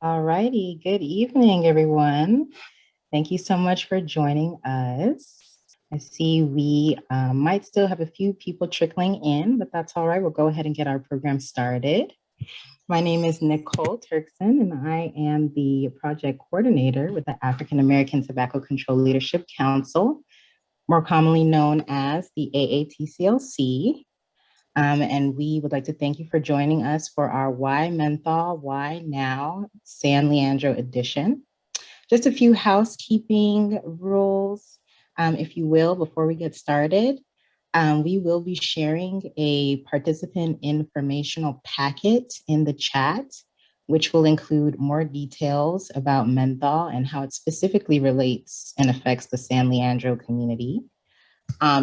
All righty. Good evening, everyone. Thank you so much for joining us. I see we might still have a few people trickling in, but that's all right. We'll go ahead and get our program started. My name is Nicole Turkson, and I am the project coordinator with the African American Tobacco Control Leadership Council, more commonly known as the AATCLC. And we would like to thank you for joining us for our Why Menthol, Why Now San Leandro edition. Just a few housekeeping rules, if you will, before we get started. We will be sharing a participant informational packet in the chat, which will include more details about menthol and how it specifically relates and affects the San Leandro community.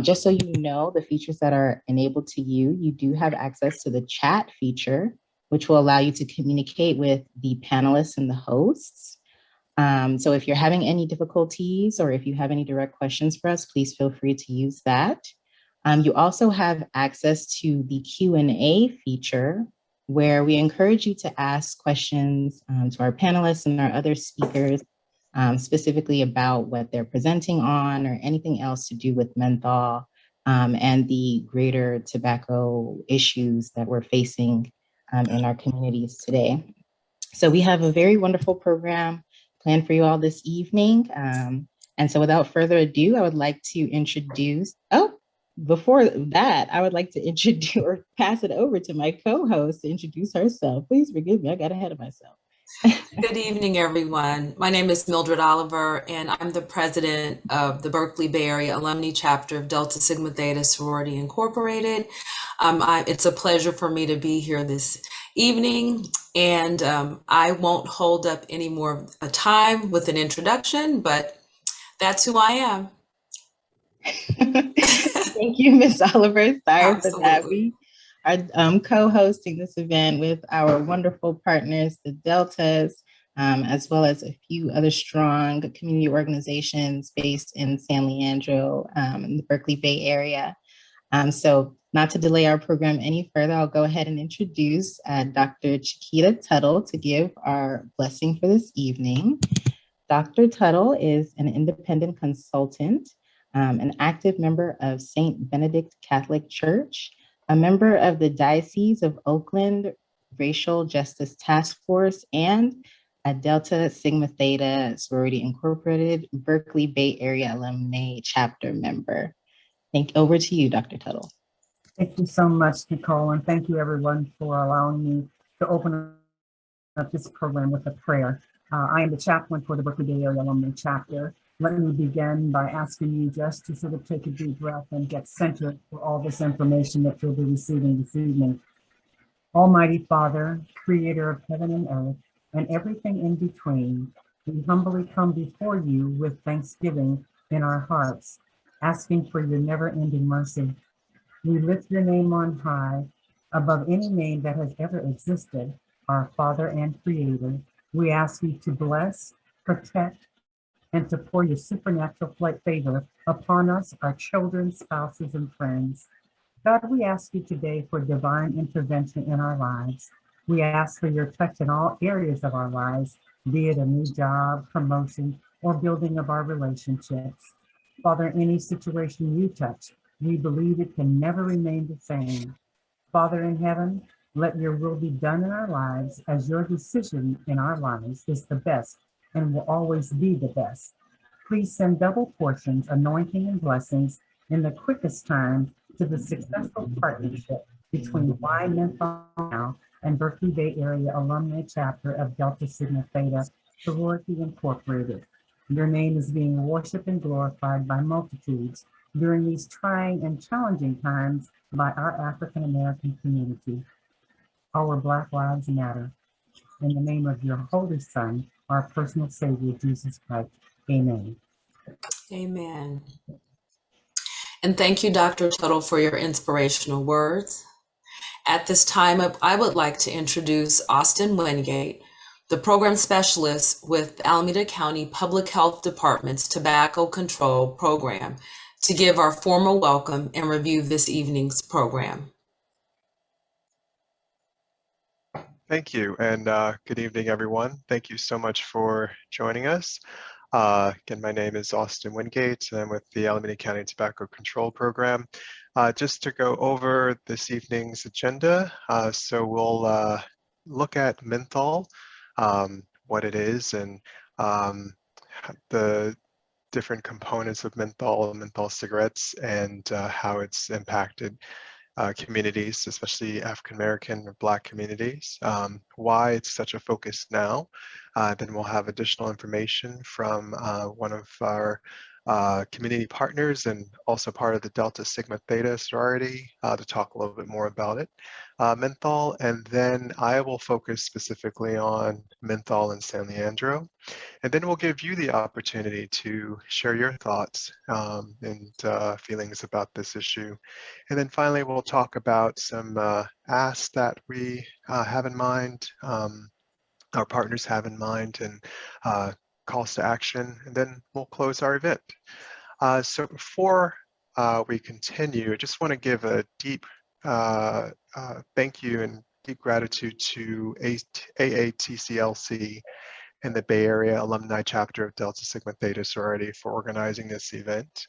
Just so you know, the features that are enabled to you, you do have access to the chat feature, which will allow you to communicate with the panelists and the hosts. So if you're having any difficulties or if you have any direct questions for us, please feel free to use that. You also have access to the Q&A feature, where we encourage you to ask questions to our panelists and our other speakers, specifically about what they're presenting on or anything else to do with menthol and the greater tobacco issues that we're facing in our communities today. So we have a very wonderful program planned for you all this evening. And so without further ado, I would like to introduce, before that, I would like to introduce or pass it over to my co-host to introduce herself. Please forgive me, I got ahead of myself. Good evening, everyone. My name is Mildred Oliver, and I'm the president of the Berkeley Bay Area Alumni Chapter of Delta Sigma Theta Sorority Incorporated. It's a pleasure for me to be here this evening, and I won't hold up any more time with an introduction, but that's who I am. Thank you, Ms. Oliver. Sorry for that. Absolutely. We are co-hosting this event with our wonderful partners, the Deltas, as well as a few other strong community organizations based in San Leandro, in the Berkeley Bay Area. So not to delay our program any further, I'll go ahead and introduce Dr. Chiquita Tuttle to give our blessing for this evening. Dr. Tuttle is an independent consultant, an active member of St. Benedict Catholic Church, a member of the Diocese of Oakland Racial Justice Task Force, and a Delta Sigma Theta Sorority Incorporated Berkeley Bay Area Alumni Chapter member. Over to you, Dr. Tuttle. Thank you so much, Nicole, and thank you everyone for allowing me to open up this program with a prayer. I am the chaplain for the Berkeley Bay Area Alumni Chapter. Let me begin by asking you just to sort of take a deep breath and get centered for all this information that you'll be receiving this evening. Almighty Father, creator of heaven and earth, and everything in between, we humbly come before you with thanksgiving in our hearts, asking for your never-ending mercy. We lift your name on high, above any name that has ever existed, our Father and Creator. We ask you to bless, protect, and to pour your supernatural favor upon us, our children, spouses, and friends. God, we ask you today for divine intervention in our lives. We ask for your touch in all areas of our lives, be it a new job, promotion, or building of our relationships. Father, any situation you touch, we believe it can never remain the same. Father in heaven, let your will be done in our lives, as your decision in our lives is the best and will always be the best. Please send double portions, anointing and blessings in the quickest time to the successful partnership between Why Menthol Now and Berkeley Bay Area Alumni Chapter of Delta Sigma Theta Sorority Incorporated. Your name is being worshiped and glorified by multitudes during these trying and challenging times by our African American community. Our Black Lives Matter. In the name of your Holy Son, our personal Savior, Jesus Christ. Amen. Amen. And thank you, Dr. Tuttle, for your inspirational words. At this time, I would like to introduce Austin Wingate, the program specialist with Alameda County Public Health Department's Tobacco Control Program, to give our formal welcome and review this evening's program. Thank you, and good evening, everyone. Thank you so much for joining us. Again, my name is Austin Wingate, and I'm with the Alameda County Tobacco Control Program. Just to go over this evening's agenda, so we'll look at menthol, what it is, and the different components of menthol cigarettes, and how it's impacted communities, especially African American or Black communities, why it's such a focus now. Then we'll have additional information from one of our community partners and also part of the Delta Sigma Theta sorority to talk a little bit more about it, menthol, and then I will focus specifically on menthol in San Leandro. And then we'll give you the opportunity to share your thoughts and feelings about this issue. And then finally, we'll talk about some asks that we have in mind, our partners have in mind, and calls to action. And then we'll close our event. So before we continue, I just want to give a deep thank you and deep gratitude to AATCLC and the Bay Area Alumni Chapter of Delta Sigma Theta sorority for organizing this event.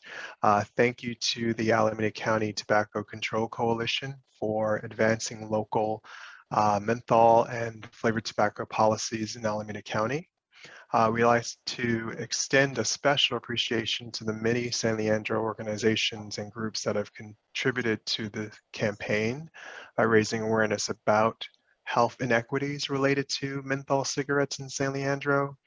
Thank you to the Alameda County Tobacco Control Coalition for advancing local menthol and flavored tobacco policies in Alameda County. We like to extend a special appreciation to the many San Leandro organizations and groups that have contributed to the campaign by raising awareness about health inequities related to menthol cigarettes in San Leandro.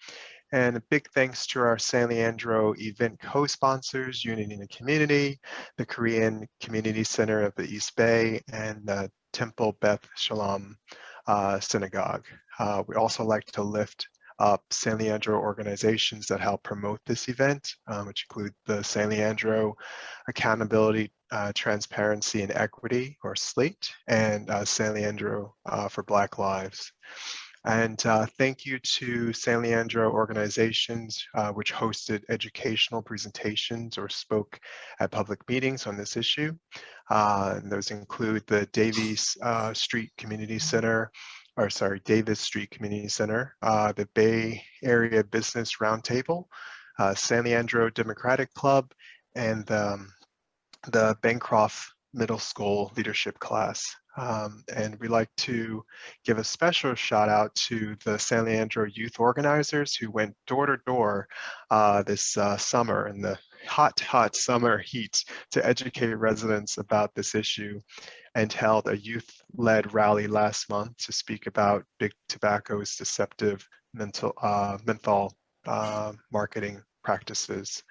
And a big thanks to our San Leandro event co-sponsors, Unity in the Community, the Korean Community Center of the East Bay, and the Temple Beth Shalom Synagogue. We also like to lift up San Leandro organizations that help promote this event, which include the San Leandro Accountability, Transparency and Equity, or SLATE, and San Leandro for Black Lives. And thank you to San Leandro organizations which hosted educational presentations or spoke at public meetings on this issue. And those include the Davis Street Community Center, Davis Street Community Center, the Bay Area Business Roundtable, San Leandro Democratic Club, and the Bancroft Middle School leadership class. And we like to give a special shout out to the San Leandro youth organizers who went door to door this summer in the hot summer heat to educate residents about this issue, and held a youth-led rally last month to speak about Big Tobacco's deceptive menthol marketing practices.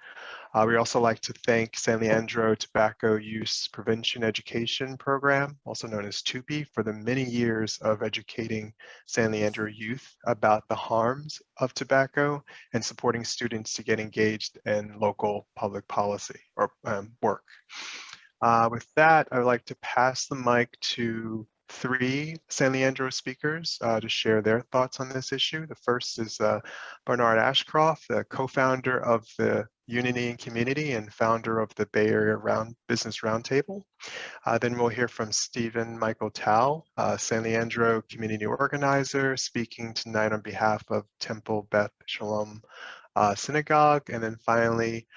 We also like to thank San Leandro Tobacco Use Prevention Education Program, also known as TUPE, for the many years of educating San Leandro youth about the harms of tobacco and supporting students to get engaged in local public policy or work. With that, I would like to pass the mic to three San Leandro speakers to share their thoughts on this issue. The first is Bernard Ashcroft, the co-founder of the Unity and Community and founder of the Bay Area Business Roundtable. Then we'll hear from Michael Tao, San Leandro community organizer, speaking tonight on behalf of Temple Beth Shalom Synagogue. And then finally,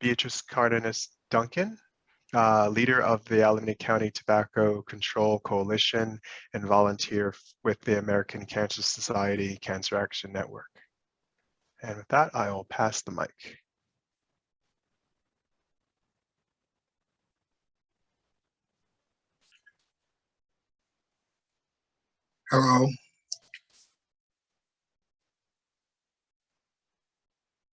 Beatrice Cardenas Duncan, leader of the Alameda County Tobacco Control Coalition and volunteer with the American Cancer Society Cancer Action Network. And with that, I will pass the mic. Hello.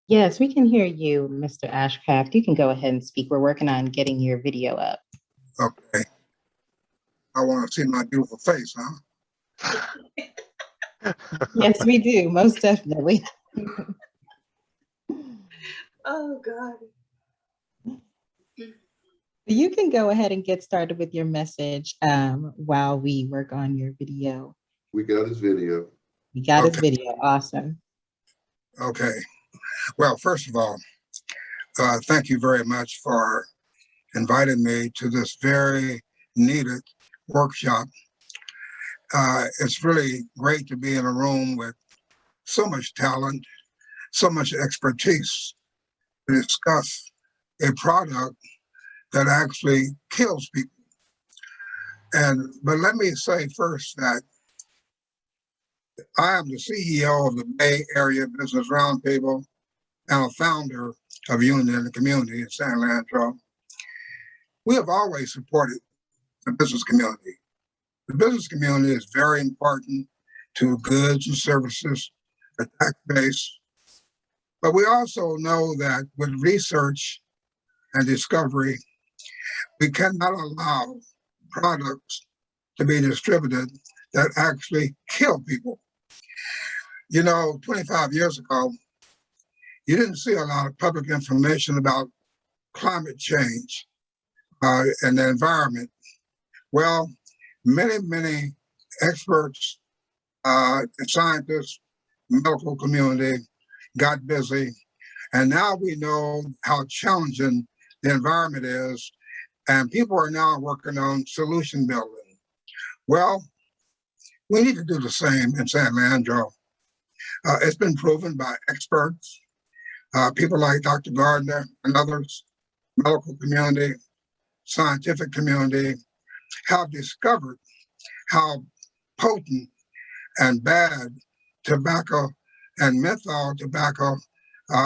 Yes, we can hear you, Mr. Ashcraft. You can go ahead and speak. We're working on getting your video up. Okay. I want to see my beautiful face, huh? Yes, we do, most definitely. Oh, God. You can go ahead and get started with your message while we work on your video. We got his video. We got his video. Awesome. Okay. Well, first of all, thank you very much for inviting me to this very needed workshop. It's really great to be in a room with so much talent, so much expertise to discuss a product that actually kills people. But let me say first that I am the CEO of the Bay Area Business Roundtable and a founder of Union in the Community in San Leandro. We have always supported the business community. The business community is very important to goods and services, the tax base. But we also know that with research and discovery, we cannot allow products to be distributed that actually kill people. 25 years ago, you didn't see a lot of public information about climate change and the environment. Well, many experts, scientists, medical community got busy, and now we know how challenging the environment is, and people are now working on solution building. Well, we need to do the same in San Leandro. It's been proven by experts, people like Dr. Gardner and others, medical community, scientific community, have discovered how potent and bad tobacco and menthol tobacco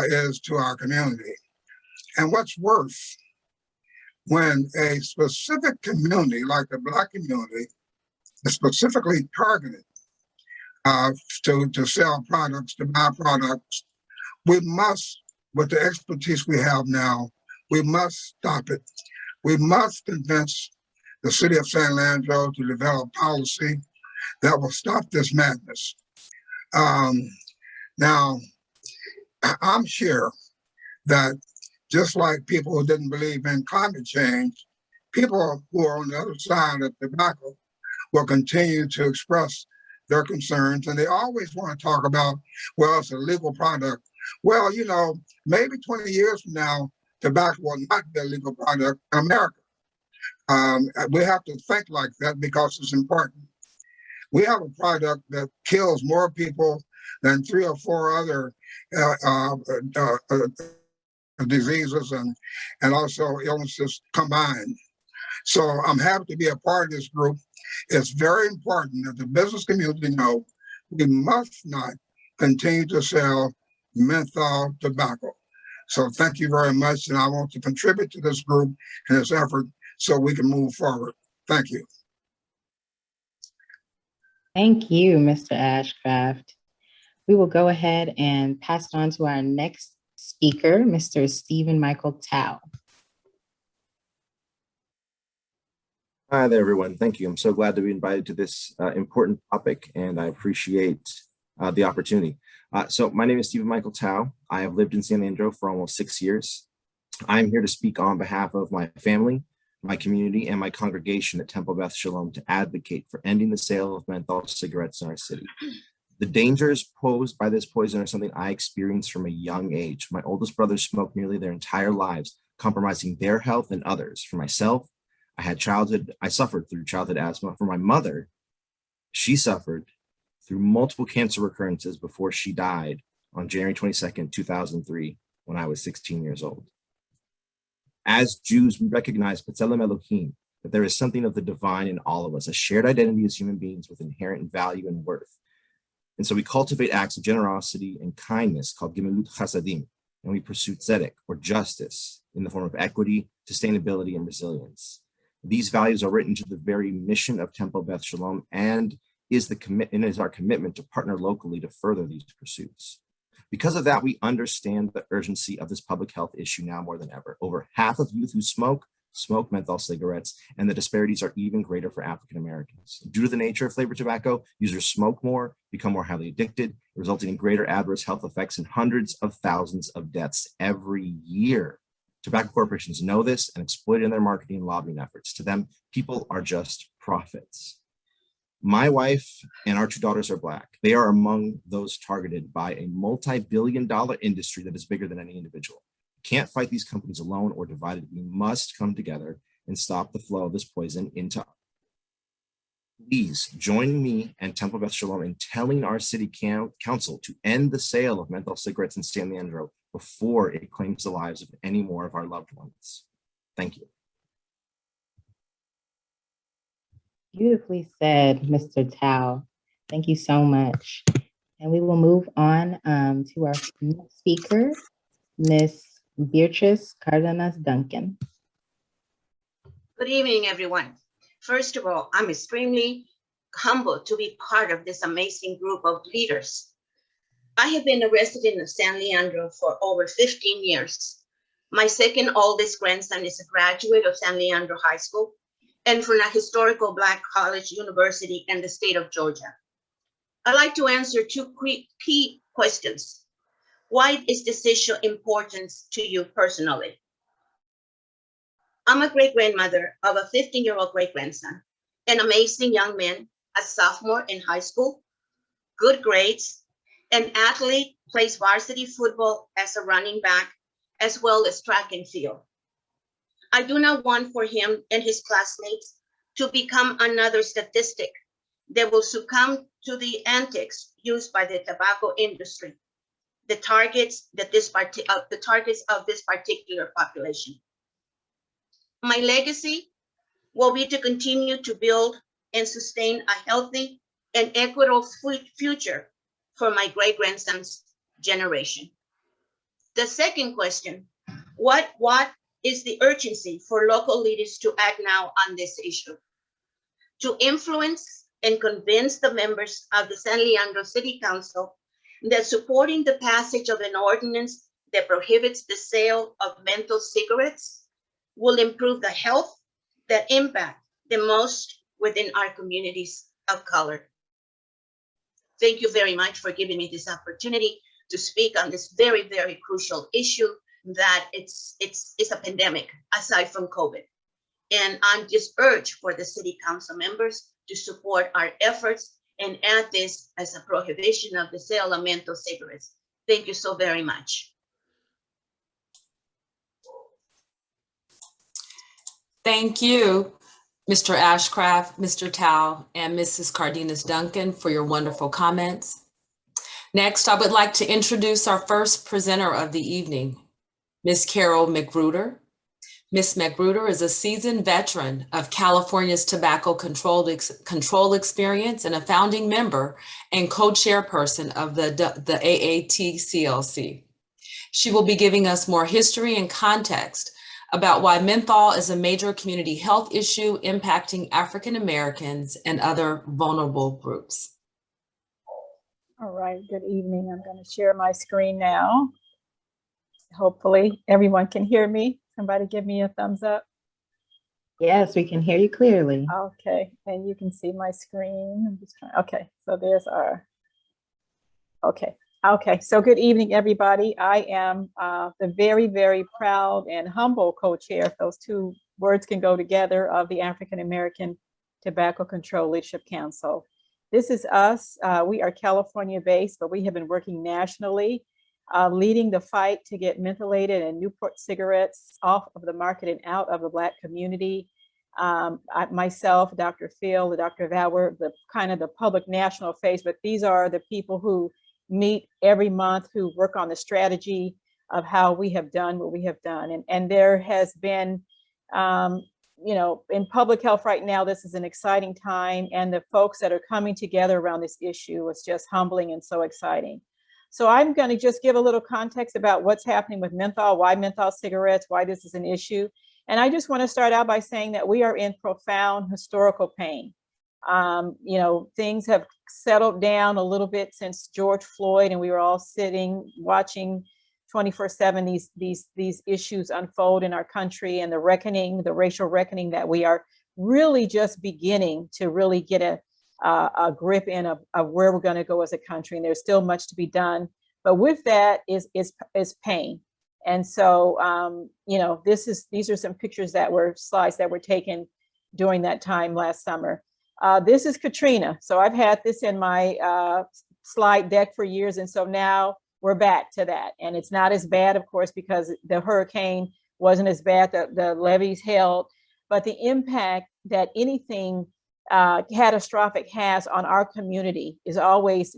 is to our community. And what's worse, when a specific community like the Black community is specifically targeted to sell products, to buy products, we must, with the expertise we have now, we must stop it. We must convince the city of San Leandro to develop policy that will stop this madness. Now, I'm sure that just like people who didn't believe in climate change, people who are on the other side of tobacco will continue to express their concerns, and they always want to talk about, well, it's a legal product. Well, maybe 20 years from now, tobacco will not be a legal product in America. We have to think like that because it's important. We have a product that kills more people than 3 or 4 other diseases and also illnesses combined. So I'm happy to be a part of this group. It's very important that the business community know we must not continue to sell menthol tobacco. So thank you very much, and I want to contribute to this group and this effort so we can move forward. Thank you. Thank you, Mr. Ashcraft. We will go ahead and pass it on to our next speaker, Mr. Stephen Michael Tao. Hi there, everyone. Thank you. I'm so glad to be invited to this important topic, and I appreciate the opportunity. So my name is Stephen Michael Tao. I have lived in San Leandro for almost 6 years. I'm here to speak on behalf of my family, my community, and my congregation at Temple Beth Shalom to advocate for ending the sale of menthol cigarettes in our city. The dangers posed by this poison are something I experienced from a young age. My oldest brothers smoked nearly their entire lives, compromising their health and others. For myself, I suffered through childhood asthma. For my mother, she suffered through multiple cancer recurrences before she died on January 22nd, 2003, when I was 16 years old. As Jews, we recognize B'Tselem Elohim, that there is something of the divine in all of us, a shared identity as human beings with inherent value and worth. And so we cultivate acts of generosity and kindness called Gemilut Chasadim, and we pursue tzedek, or justice, in the form of equity, sustainability, and resilience. These values are written to the very mission of Temple Beth Shalom and is our commitment to partner locally to further these pursuits. Because of that, we understand the urgency of this public health issue now more than ever. Over half of youth who smoke menthol cigarettes, and the disparities are even greater for African Americans. Due to the nature of flavored tobacco, users smoke more, become more highly addicted, resulting in greater adverse health effects and hundreds of thousands of deaths every year. Tobacco corporations know this and exploit it in their marketing and lobbying efforts. To them, people are just profits. My wife and our 2 daughters are Black. They are among those targeted by a multi-billion-dollar industry that is bigger than any individual. We can't fight these companies alone or divided. We must come together and stop the flow of this poison into Please join me and Temple Beth Shalom in telling our city council to end the sale of menthol cigarettes in San Leandro before it claims the lives of any more of our loved ones. Thank you. Beautifully said, Mr. Tao. Thank you so much. And we will move on to our next speaker, Miss Beatrice Cardenas Duncan. Good evening, everyone. First of all, I'm extremely humbled to be part of this amazing group of leaders. I have been a resident of San Leandro for over 15 years. My second oldest grandson is a graduate of San Leandro High School and from a historical Black college university in the state of Georgia. I'd like to answer two key questions. Why is this issue important to you personally? I'm a great-grandmother of a 15-year-old great-grandson, an amazing young man, a sophomore in high school, good grades, an athlete, plays varsity football as a running back, as well as track and field. I do not want for him and his classmates to become another statistic that will succumb to the antics used by the tobacco industry, the targets of this particular population. My legacy will be to continue to build and sustain a healthy and equitable future for my great-grandson's generation. The second question, what is the urgency for local leaders to act now on this issue? To influence and convince the members of the San Leandro City Council that supporting the passage of an ordinance that prohibits the sale of menthol cigarettes will improve the health that impact the most within our communities of color. Thank you very much for giving me this opportunity to speak on this very, very crucial issue that it's a pandemic aside from COVID. And I'm just urged for the city council members to support our efforts and add this as a prohibition of the sale of menthol cigarettes. Thank you so very much. Thank you, Mr. Ashcraft, Mr. Tao, and Mrs. Cardenas Duncan for your wonderful comments. Next, I would like to introduce our first presenter of the evening, Ms. Carol McGruder. Ms. McGruder is a seasoned veteran of California's tobacco control experience and a founding member and co-chairperson of the AATCLC. She will be giving us more history and context about why menthol is a major community health issue impacting African Americans and other vulnerable groups. All right, good evening. I'm going to share my screen now. Hopefully everyone can hear me. Somebody give me a thumbs up. Yes, we can hear you clearly. Okay, and you can see my screen. I'm just trying. Okay, so there's our, okay, so good evening, everybody. I am the very, very proud and humble co-chair, if those two words can go together, of the African American Tobacco Control Leadership Council. This is us. We are California-based, but we have been working nationally, leading the fight to get mentholated and Newport cigarettes off of the market and out of the Black community. Myself, Dr. Phil, Dr. Val, we're the kind of the public national face, but these are the people who meet every month, who work on the strategy of how we have done what we have done. And there has been, you know, in public health right now, this is an exciting time, and the folks that are coming together around this issue is just humbling and so exciting. So I'm going to just give a little context about what's happening with menthol, why menthol cigarettes, why this is an issue. And I just want to start out by saying that we are in profound historical pain. You know, things have settled down a little bit since George Floyd, and we were all sitting watching 24/7 these issues unfold in our country, and the reckoning, the racial reckoning that we are really just beginning to really get a grip in of where we're going to go as a country. And there's still much to be done, but with that is pain. And so, you know, these are some pictures that were slides that were taken during that time last summer. This is Katrina. So I've had this in my slide deck for years. And so now we're back to that. And it's not as bad, of course, because the hurricane wasn't as bad, the levees held, but the impact that anything catastrophic has on our community is always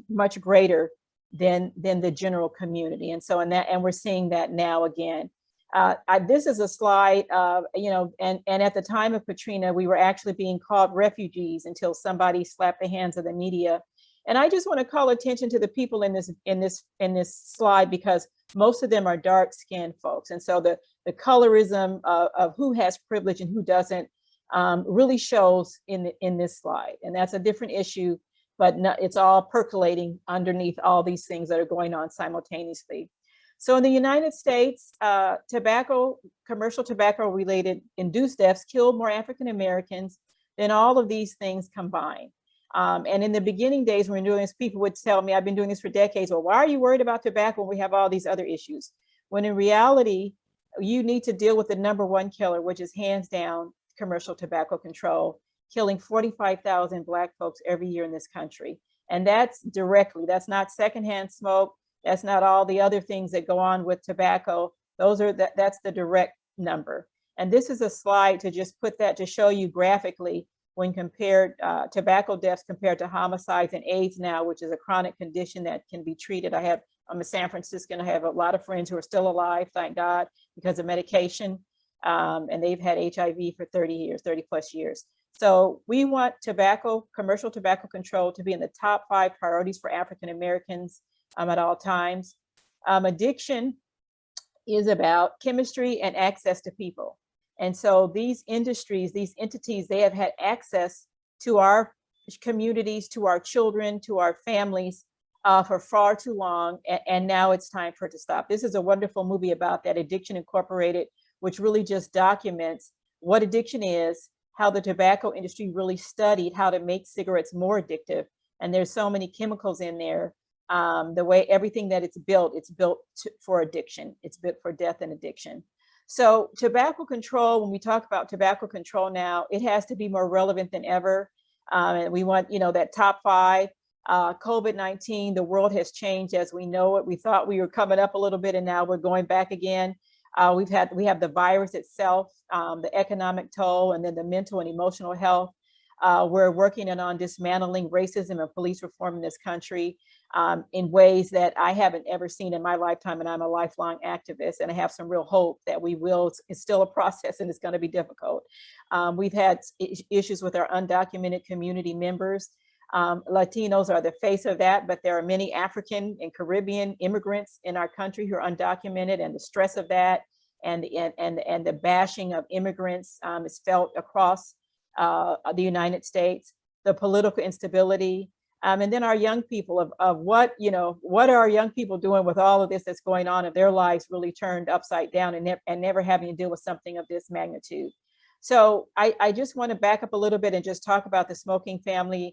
much greater than the general community. And so and we're seeing that now again. This is a slide, and at the time of Katrina, we were actually being called refugees until somebody slapped the hands of the media. And I just want to call attention to the people in this slide, because most of them are dark-skinned folks. And so the colorism of who has privilege and who doesn't really shows in this slide. And that's a different issue, but it's all percolating underneath all these things that are going on simultaneously. So in the United States, commercial tobacco-related induced deaths killed more African Americans than all of these things combined. And in the beginning days when we were doing this, people would tell me, I've been doing this for decades, well, why are you worried about tobacco when we have all these other issues? When in reality, you need to deal with the #1 killer, which is hands down commercial tobacco control, killing 45,000 Black folks every year in this country. And that's directly, that's not secondhand smoke. That's not all the other things that go on with tobacco. That's the direct number. And this is a slide to just put that to show you graphically when compared tobacco deaths compared to homicides and AIDS now, which is a chronic condition that can be treated. I'm a San Franciscan. I have a lot of friends who are still alive, thank God, because of medication. And they've had HIV for 30 plus years. So we want commercial tobacco control to be in the top 5 priorities for African Americans at all times. Addiction is about chemistry and access to people. And so these industries, these entities, they have had access to our communities, to our children, to our families for far too long. And now it's time for it to stop. This is a wonderful movie about that, Addiction Incorporated, which really just documents what addiction is, how the tobacco industry really studied how to make cigarettes more addictive. And there's so many chemicals in there. The way everything that it's built for addiction. It's built for death and addiction. So tobacco control, when we talk about tobacco control now, it has to be more relevant than ever. And we want, that top 5. COVID-19, the world has changed as we know it. We thought we were coming up a little bit and now we're going back again. We have the virus itself, the economic toll, and then the mental and emotional health. We're working on dismantling racism and police reform in this country in ways that I haven't ever seen in my lifetime, and I'm a lifelong activist, and I have some real hope that we will. It's still a process and it's going to be difficult. We've had issues with our undocumented community members. Latinos are the face of that, but there are many African and Caribbean immigrants in our country who are undocumented, and the stress of that and the bashing of immigrants is felt across the United States. The political instability, and then our young people of what are our young people doing with all of this that's going on, if their lives really turned upside down and never having to deal with something of this magnitude. So I just want to back up a little bit and just talk about the Family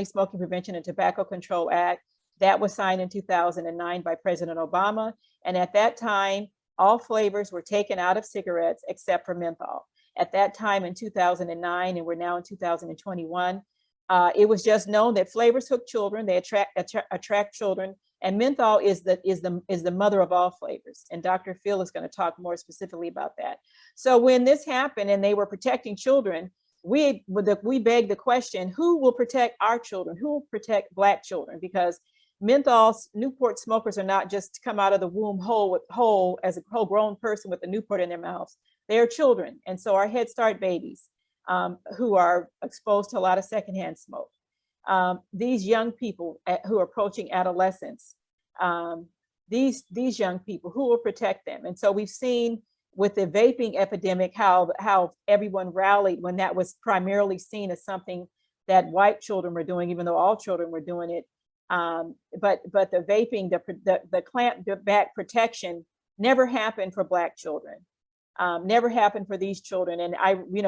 Smoking Prevention and Tobacco Control Act that was signed in 2009 by President Obama. And at that time, all flavors were taken out of cigarettes except for menthol. At that time in 2009, and we're now in 2021, it was just known that flavors hook children, they attract children, and menthol is the mother of all flavors. And Dr. Phil is going to talk more specifically about that. So when this happened and they were protecting children, we begged the question, who will protect our children? Who will protect Black children? Because Newport smokers are not just come out of the womb whole as a whole grown person with a Newport in their mouths. They are children. And so our Head Start babies who are exposed to a lot of secondhand smoke. These young people who are approaching adolescence, these young people, who will protect them? And so we've seen with the vaping epidemic how everyone rallied when that was primarily seen as something that white children were doing, even though all children were doing it. But the vaping, the clamp back protection never happened for Black children. Never happened for these children. And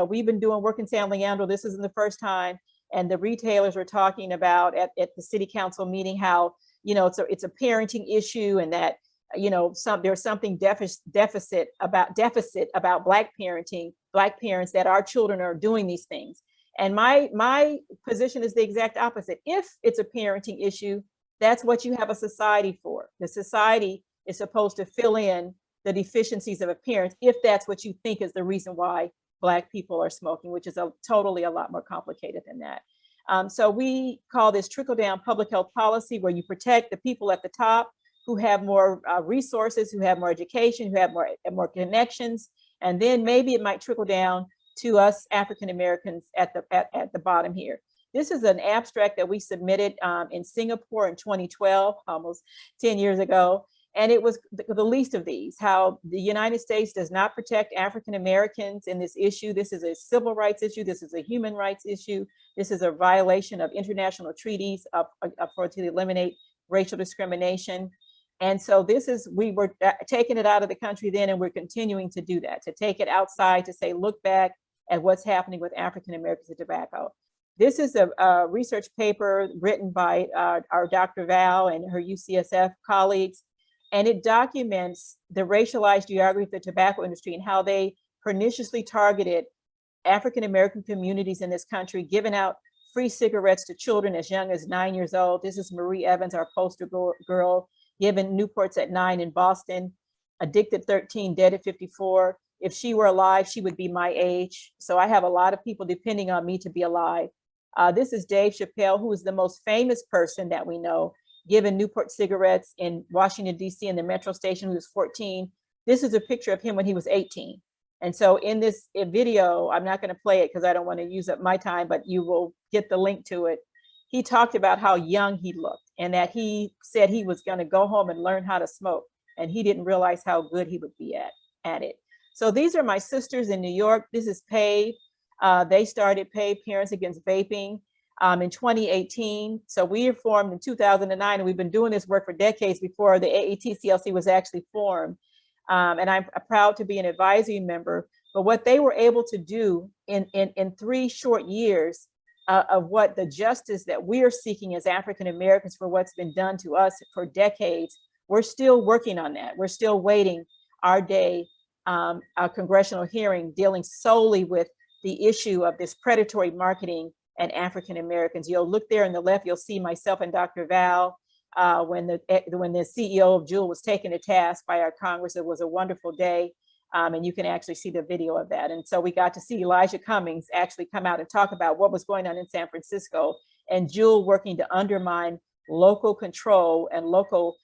we've been doing work in San Leandro. This isn't the first time. And the retailers were talking about at the city council meeting how, it's a parenting issue, and that, there's something deficit about Black parenting, Black parents, that our children are doing these things. And my position is the exact opposite. If it's a parenting issue, that's what you have a society for. The society is supposed to fill in the deficiencies of a parent, if that's what you think is the reason why Black people are smoking, which is totally a lot more complicated than that. So we call this trickle-down public health policy, where you protect the people at the top who have more resources, who have more education, who have more connections, and then maybe it might trickle down to us African Americans at the bottom here. This is an abstract that we submitted in Singapore in 2012, almost 10 years ago. And it was the least of these, how the United States does not protect African Americans in this issue. This is a civil rights issue. This is a human rights issue. This is a violation of international treaties to eliminate racial discrimination. And so we were taking it out of the country then, and we're continuing to do that, to take it outside, to say, look back at what's happening with African Americans and tobacco. This is a research paper written by our Dr. Val and her UCSF colleagues, and it documents the racialized geography of the tobacco industry and how they perniciously targeted African American communities in this country, giving out free cigarettes to children as young as 9 years old. This is Marie Evans, our poster girl, given Newports at 9 in Boston, addicted 13, dead at 54. If she were alive, she would be my age. So I have a lot of people depending on me to be alive. This is Dave Chappelle, who is the most famous person that we know, given Newport cigarettes in Washington, D.C. in the metro station, who was 14. This is a picture of him when he was 18. And so in this video, I'm not going to play it because I don't want to use up my time, but you will get the link to it. He talked about how young he looked and that he said he was going to go home and learn how to smoke. And he didn't realize how good he would be at it. So these are my sisters in New York. This is PAVE. They started PAVE, Parents Against Vaping, in 2018. So we were formed in 2009, and we've been doing this work for decades before the AATCLC was actually formed. And I'm proud to be an advisory member. But what they were able to do in 3 short years of what the justice that we are seeking as African Americans for what's been done to us for decades, we're still working on that. We're still waiting our day, a congressional hearing dealing solely with the issue of this predatory marketing and African Americans. You'll look there on the left, you'll see myself and Dr. Val. When the CEO of Juul was taken to task by our Congress, it was a wonderful day. And you can actually see the video of that. And so we got to see Elijah Cummings actually come out and talk about what was going on in San Francisco, and Juul working to undermine local control and local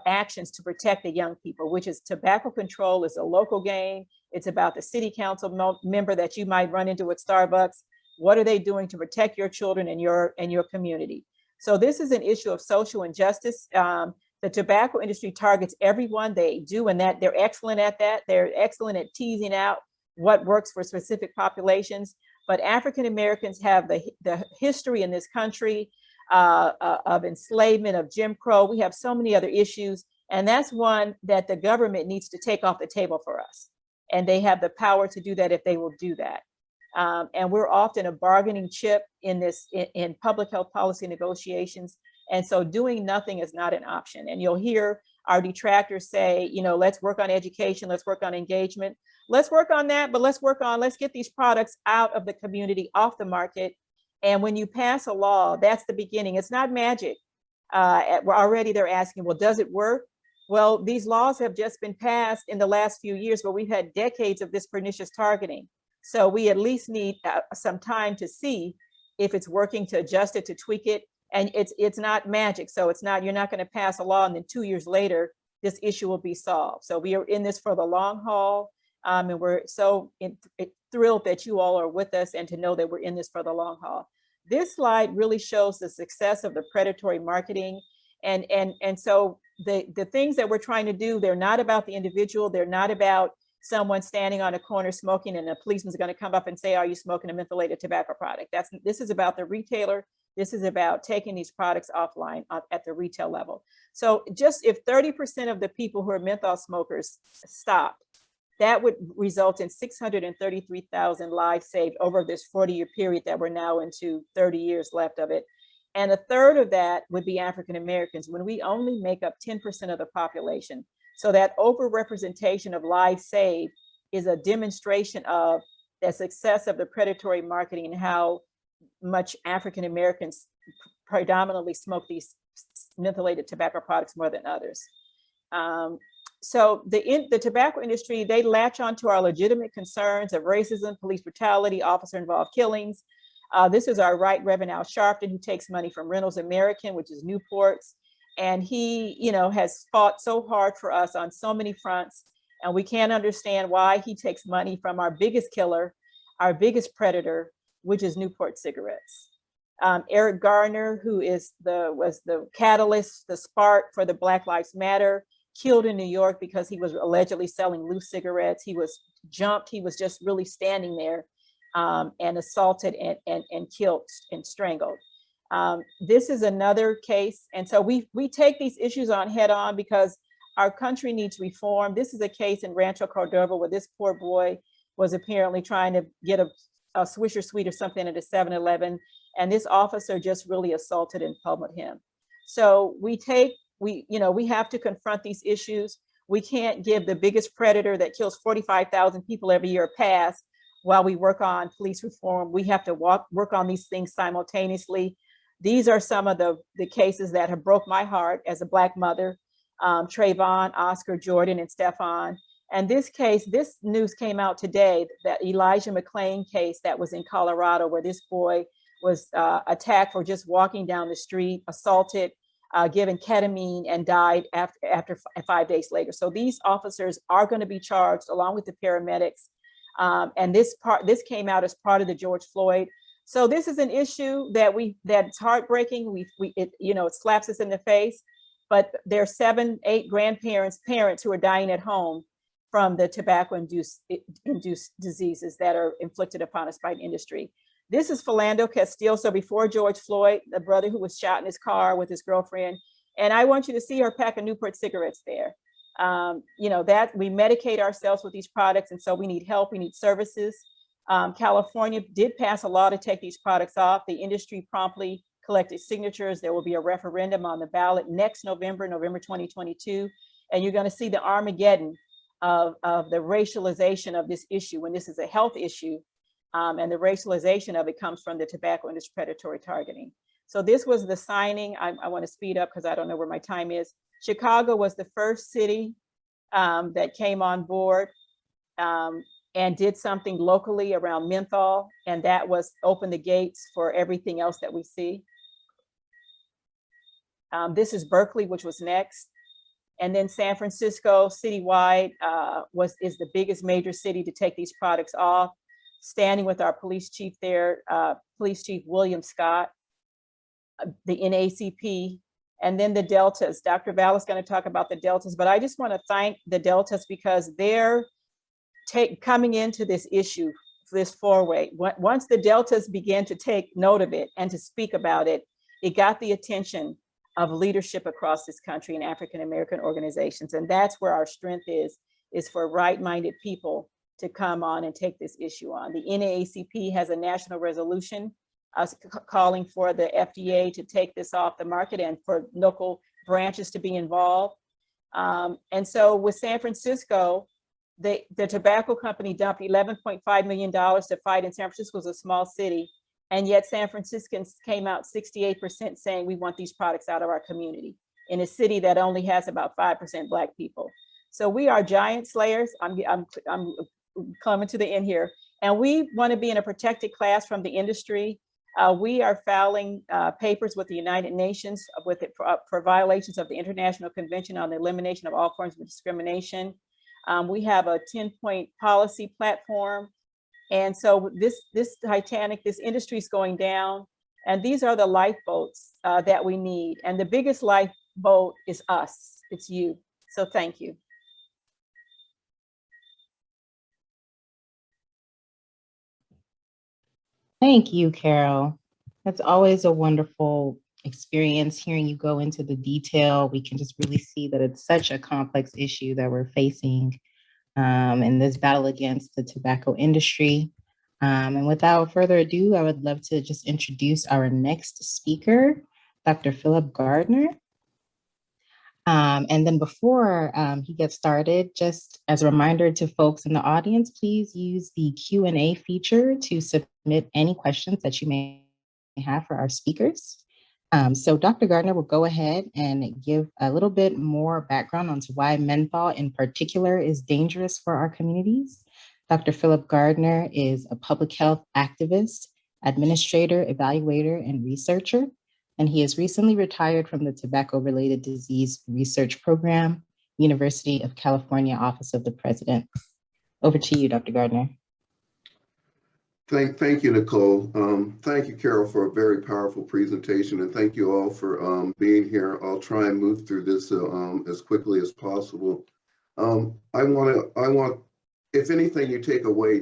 actions to protect the young people, which is tobacco control is a local game. It's about the city council member that you might run into at Starbucks. What are they doing to protect your children and your community? So this is an issue of social injustice. The tobacco industry targets everyone. They do, and that they're excellent at that. They're excellent at teasing out what works for specific populations. But African Americans have the history in this country of enslavement, of Jim Crow. We have so many other issues, and that's one that the government needs to take off the table for us. And they have the power to do that if they will do that. And we're often a bargaining chip in public health policy negotiations. And so doing nothing is not an option. And you'll hear our detractors say, let's work on education, let's work on engagement. Let's work on that, but let's get these products out of the community, off the market. And when you pass a law, that's the beginning. It's not magic. Already they're asking, well, does it work? Well, these laws have just been passed in the last few years, but we've had decades of this pernicious targeting. So we at least need some time to see if it's working, to adjust it, to tweak it. And it's not magic. So you're not going to pass a law and then 2 years later, this issue will be solved. So we are in this for the long haul. And we're so thrilled that you all are with us and to know that we're in this for the long haul. This slide really shows the success of the predatory marketing. And so the things that we're trying to do, they're not about the individual. They're not about someone standing on a corner smoking and a policeman's going to come up and say, are you smoking a mentholated tobacco product? This is about the retailer. This is about taking these products offline at the retail level. So just if 30% of the people who are menthol smokers stopped, that would result in 633,000 lives saved over this 40-year period that we're now into 30 years left of it. And a third of that would be African Americans, when we only make up 10% of the population. So that overrepresentation of lives saved is a demonstration of the success of the predatory marketing and how much African Americans predominantly smoke these mentholated tobacco products more than others. So the tobacco industry, they latch onto our legitimate concerns of racism, police brutality, officer-involved killings. This is our Right Reverend Al Sharpton, who takes money from Reynolds American, which is Newport's. And he, has fought so hard for us on so many fronts. And we can't understand why he takes money from our biggest killer, our biggest predator, which is Newport cigarettes. Eric Gardner, who was the catalyst, the spark for the Black Lives Matter, killed in New York because he was allegedly selling loose cigarettes. He was jumped. He was just really standing there and assaulted and killed and strangled. This is another case. And so we take these issues on head on because our country needs reform. This is a case in Rancho Cordova where this poor boy was apparently trying to get a Swisher Sweet or something at a 7-Eleven. And this officer just really assaulted and pummeled him. So we have to confront these issues. We can't give the biggest predator that kills 45,000 people every year a pass while we work on police reform. We have to work on these things simultaneously. These are some of the cases that have broke my heart as a Black mother, Trayvon, Oscar, Jordan, and Stephon. And this news came out today, that Elijah McClain case that was in Colorado, where this boy was attacked for just walking down the street, assaulted, given ketamine, and died after 5 days later. So these officers are going to be charged along with the paramedics. And this came out as part of the George Floyd. So this is an issue that's heartbreaking. It slaps us in the face. But there are 7, 8 parents who are dying at home from the tobacco-induced diseases that are inflicted upon us by the industry. This is Philando Castile. So before George Floyd, the brother who was shot in his car with his girlfriend. And I want you to see her pack of Newport cigarettes there. That we medicate ourselves with these products. And so we need help, we need services. California did pass a law to take these products off. The industry promptly collected signatures. There will be a referendum on the ballot next November 2022. And you're going to see the Armageddon of the racialization of this issue when this is a health issue. And the racialization of it comes from the tobacco industry predatory targeting. So this was the signing. I want to speed up because I don't know where my time is. Chicago was the first city that came on board and did something locally around menthol. And that was open the gates for everything else that we see. This is Berkeley, which was next. And then San Francisco citywide is the biggest major city to take these products off, standing with our police chief there, Police Chief William Scott, the NAACP, and then the Deltas. Dr. Val is going to talk about the Deltas, but I just want to thank the Deltas because they're coming into this issue, this four-way. Once the Deltas began to take note of it and to speak about it, it got the attention of leadership across this country and African-American organizations. And that's where our strength is for right-minded people to come on and take this issue on. The NAACP has a national resolution calling for the FDA to take this off the market and for local branches to be involved. And so with San Francisco, the tobacco company dumped $11.5 million to fight, and San Francisco is a small city. And yet San Franciscans came out 68% saying we want these products out of our community in a city that only has about 5% Black people. So we are giant slayers. I'm coming to the end here. And we want to be in a protected class from the industry. We are filing papers with the United Nations for violations of the International Convention on the Elimination of All Forms of Discrimination. We have a 10-point policy platform. And so this industry is going down. And these are the lifeboats that we need. And the biggest lifeboat is us. It's you. So thank you. Thank you, Carol. That's always a wonderful experience hearing you go into the detail. We can just really see that it's such a complex issue that we're facing in this battle against the tobacco industry. And without further ado, I would love to just introduce our next speaker, Dr. Phillip Gardner. And then before he gets started, just as a reminder to folks in the audience, please use the Q&A feature to submit any questions that you may have for our speakers. So Dr. Gardner will go ahead and give a little bit more background onto why menthol in particular is dangerous for our communities. Dr. Phillip Gardner is a public health activist, administrator, evaluator, and researcher, and he has recently retired from the Tobacco-Related Disease Research Program, University of California Office of the President. Over to you, Dr. Gardner. Thank you, Nicole. Thank you, Carol, for a very powerful presentation, and thank you all for being here. I'll try and move through this as quickly as possible. I want, if anything you take away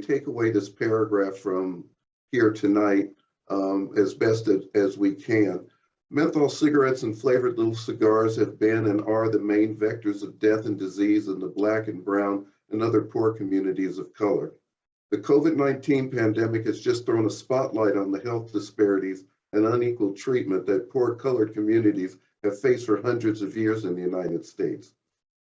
this paragraph from here tonight as best as we can. Menthol cigarettes and flavored little cigars have been and are the main vectors of death and disease in the Black and brown and other poor communities of color. The COVID-19 pandemic has just thrown a spotlight on the health disparities and unequal treatment that poor colored communities have faced for hundreds of years in the United States.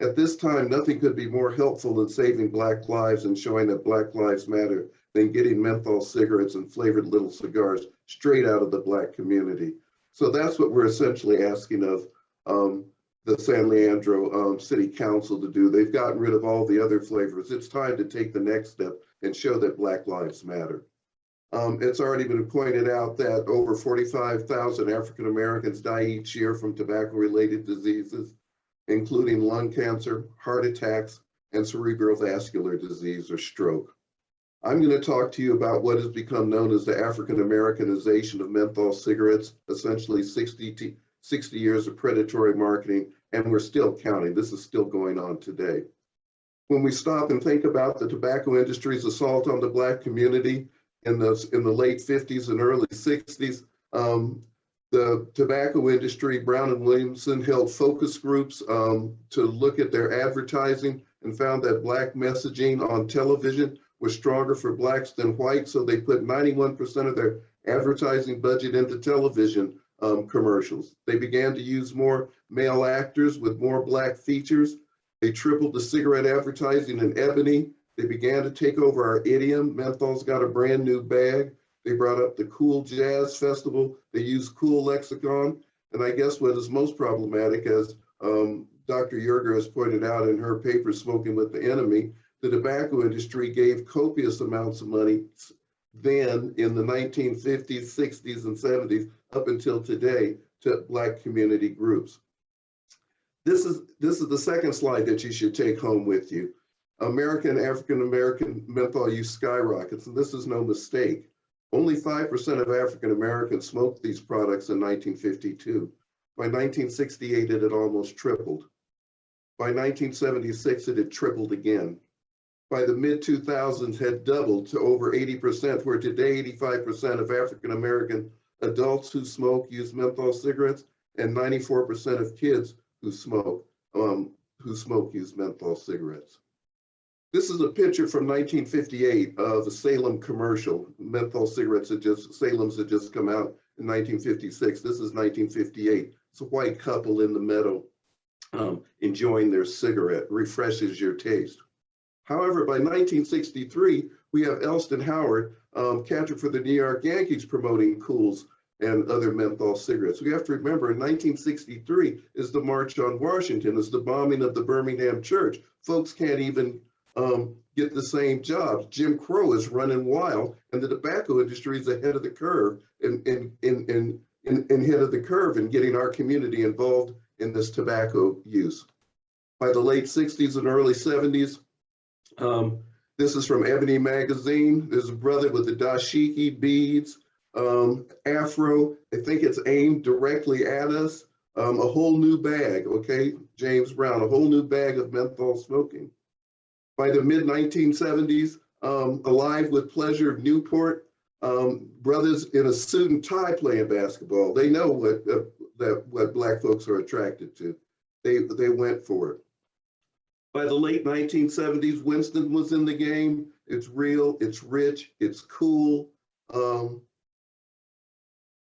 At this time, nothing could be more helpful in saving Black lives and showing that Black lives matter than getting menthol cigarettes and flavored little cigars straight out of the Black community. So that's what we're essentially asking of the San Leandro City Council to do. They've gotten rid of all the other flavors. It's time to take the next step and show that Black lives matter. It's already been pointed out that over 45,000 African Americans die each year from tobacco-related diseases, including lung cancer, heart attacks, and cerebral vascular disease or stroke. I'm going to talk to you about what has become known as the African Americanization of menthol cigarettes, essentially 60 years of predatory marketing, and we're still counting. This is still going on today. When we stop and think about the tobacco industry's assault on the Black community in the late 50s and early 60s, the tobacco industry, Brown and Williamson, held focus groups to look at their advertising and found that Black messaging on television was stronger for Blacks than whites, so they put 91% of their advertising budget into television commercials. They began to use more male actors with more Black features. They tripled the cigarette advertising in ebony. They began to take over our idiom. Menthol's got a brand new bag. They brought up the Cool Jazz Festival. They used cool lexicon. And I guess what is most problematic, as Dr. Yerger has pointed out in her paper, Smoking with the Enemy, the tobacco industry gave copious amounts of money then in the 1950s, 60s, and 70s up until today to Black community groups. This is the second slide that you should take home with you. African American menthol use skyrockets, and this is no mistake. Only 5% of African Americans smoked these products in 1952. By 1968, it had almost tripled. By 1976, it had tripled again. By the mid-2000s, had doubled to over 80%, where today 85% of African American adults who smoke use menthol cigarettes, and 94% of kids who smoke use menthol cigarettes. This is a picture from 1958 of a Salem commercial. Menthol cigarettes Salem's had just come out in 1956. This is 1958. It's a white couple in the meadow enjoying their cigarette. Refreshes your taste. However, by 1963, we have Elston Howard, catcher for the New York Yankees, promoting Cools and other menthol cigarettes. We have to remember, in 1963 is the March on Washington, is the bombing of the Birmingham church. Folks can't even get the same jobs. Jim Crow is running wild, and the tobacco industry is ahead of the curve in head of the curve in getting our community involved in this tobacco use. By the late 60s and early 70s, this is from Ebony Magazine. There's a brother with the dashiki beads, afro. I think it's aimed directly at us. A whole new bag, okay, James Brown, a whole new bag of menthol smoking. By the mid-1970s, Alive with Pleasure of Newport, brothers in a suit and tie playing basketball. They know what Black folks are attracted to. They went for it. By the late 1970s, Winston was in the game. It's real, it's rich, it's cool.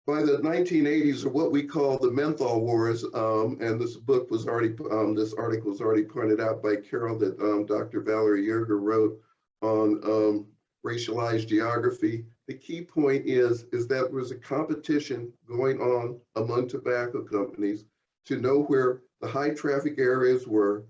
By the 1980s, or what we call the Menthol Wars, and this book was already, this article was already pointed out by Carol that Dr. Valerie Yerger wrote on racialized geography. The key point is that there was a competition going on among tobacco companies to know where the high traffic areas were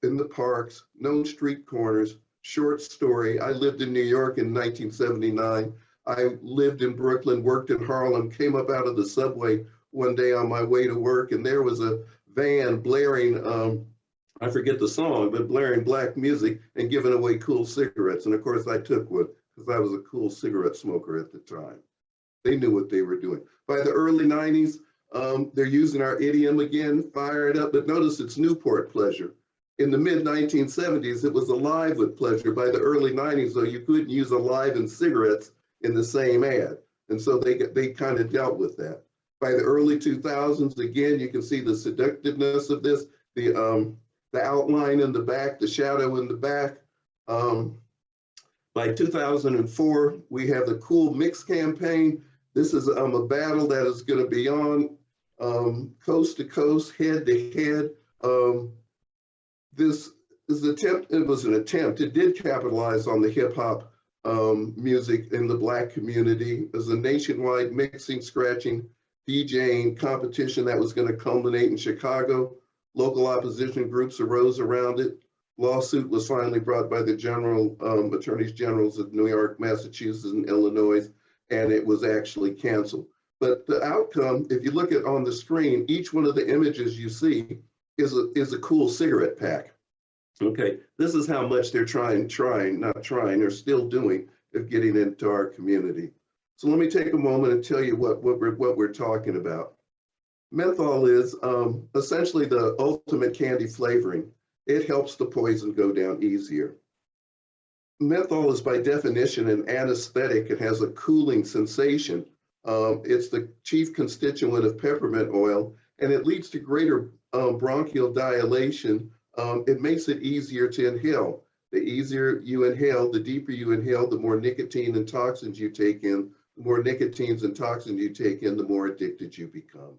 in the parks, known street corners. Short story, I lived in New York in 1979. I lived in Brooklyn, worked in Harlem, came up out of the subway one day on my way to work, and there was a van blaring, I forget the song, but blaring black music and giving away cool cigarettes. And of course I took one because I was a cool cigarette smoker at the time. They knew what they were doing. By the early 90s, they're using our idiom again, fire it up, but notice it's Newport pleasure. In the mid 1970s, it was alive with pleasure. By the early 90s, though, you couldn't use alive and cigarettes in the same ad. And so they kind of dealt with that. By the early 2000s, again, you can see the seductiveness of this, the outline in the back, the shadow in the back. By 2004, we have the Cool Mix campaign. This is a battle that is going to be on coast to coast, head to head. This is it was an attempt. It did capitalize on the hip hop music in the Black community. It was a nationwide mixing, scratching, DJing competition that was going to culminate in Chicago. Local opposition groups arose around it. Lawsuit was finally brought by the attorneys generals of New York, Massachusetts, and Illinois, and it was actually canceled. But the outcome, if you look at on the screen, each one of the images you see is a cool cigarette pack. Okay, this is how much they're they're still doing of getting into our community. So let me take a moment and tell you what we're talking about. Menthol is essentially the ultimate candy flavoring. It helps the poison go down easier. Menthol is by definition an anesthetic. It has a cooling sensation. It's the chief constituent of peppermint oil, and it leads to greater bronchial dilation. It makes it easier to inhale. The easier you inhale, the deeper you inhale, the more nicotine and toxins you take in. The more nicotines and toxins you take in, the more addicted you become.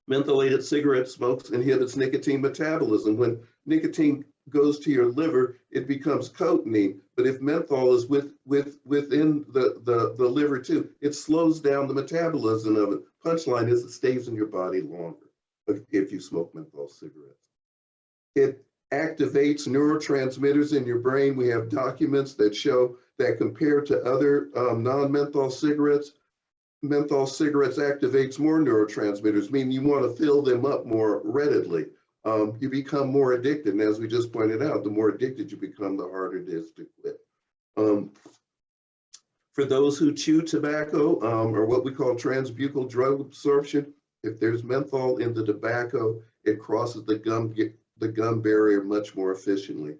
Mentholated cigarette smoke inhibits nicotine metabolism. When nicotine goes to your liver, it becomes cotinine. But if menthol is within the liver too, it slows down the metabolism of it. Punchline is it stays in your body longer if you smoke menthol cigarettes. It activates neurotransmitters in your brain. We have documents that show that compared to other non-menthol cigarettes, menthol cigarettes activates more neurotransmitters, meaning you want to fill them up more readily. You become more addicted. And as we just pointed out, the more addicted you become, the harder it is to quit. For those who chew tobacco, or what we call trans-buccal drug absorption, if there's menthol in the tobacco, it crosses the gum barrier much more efficiently.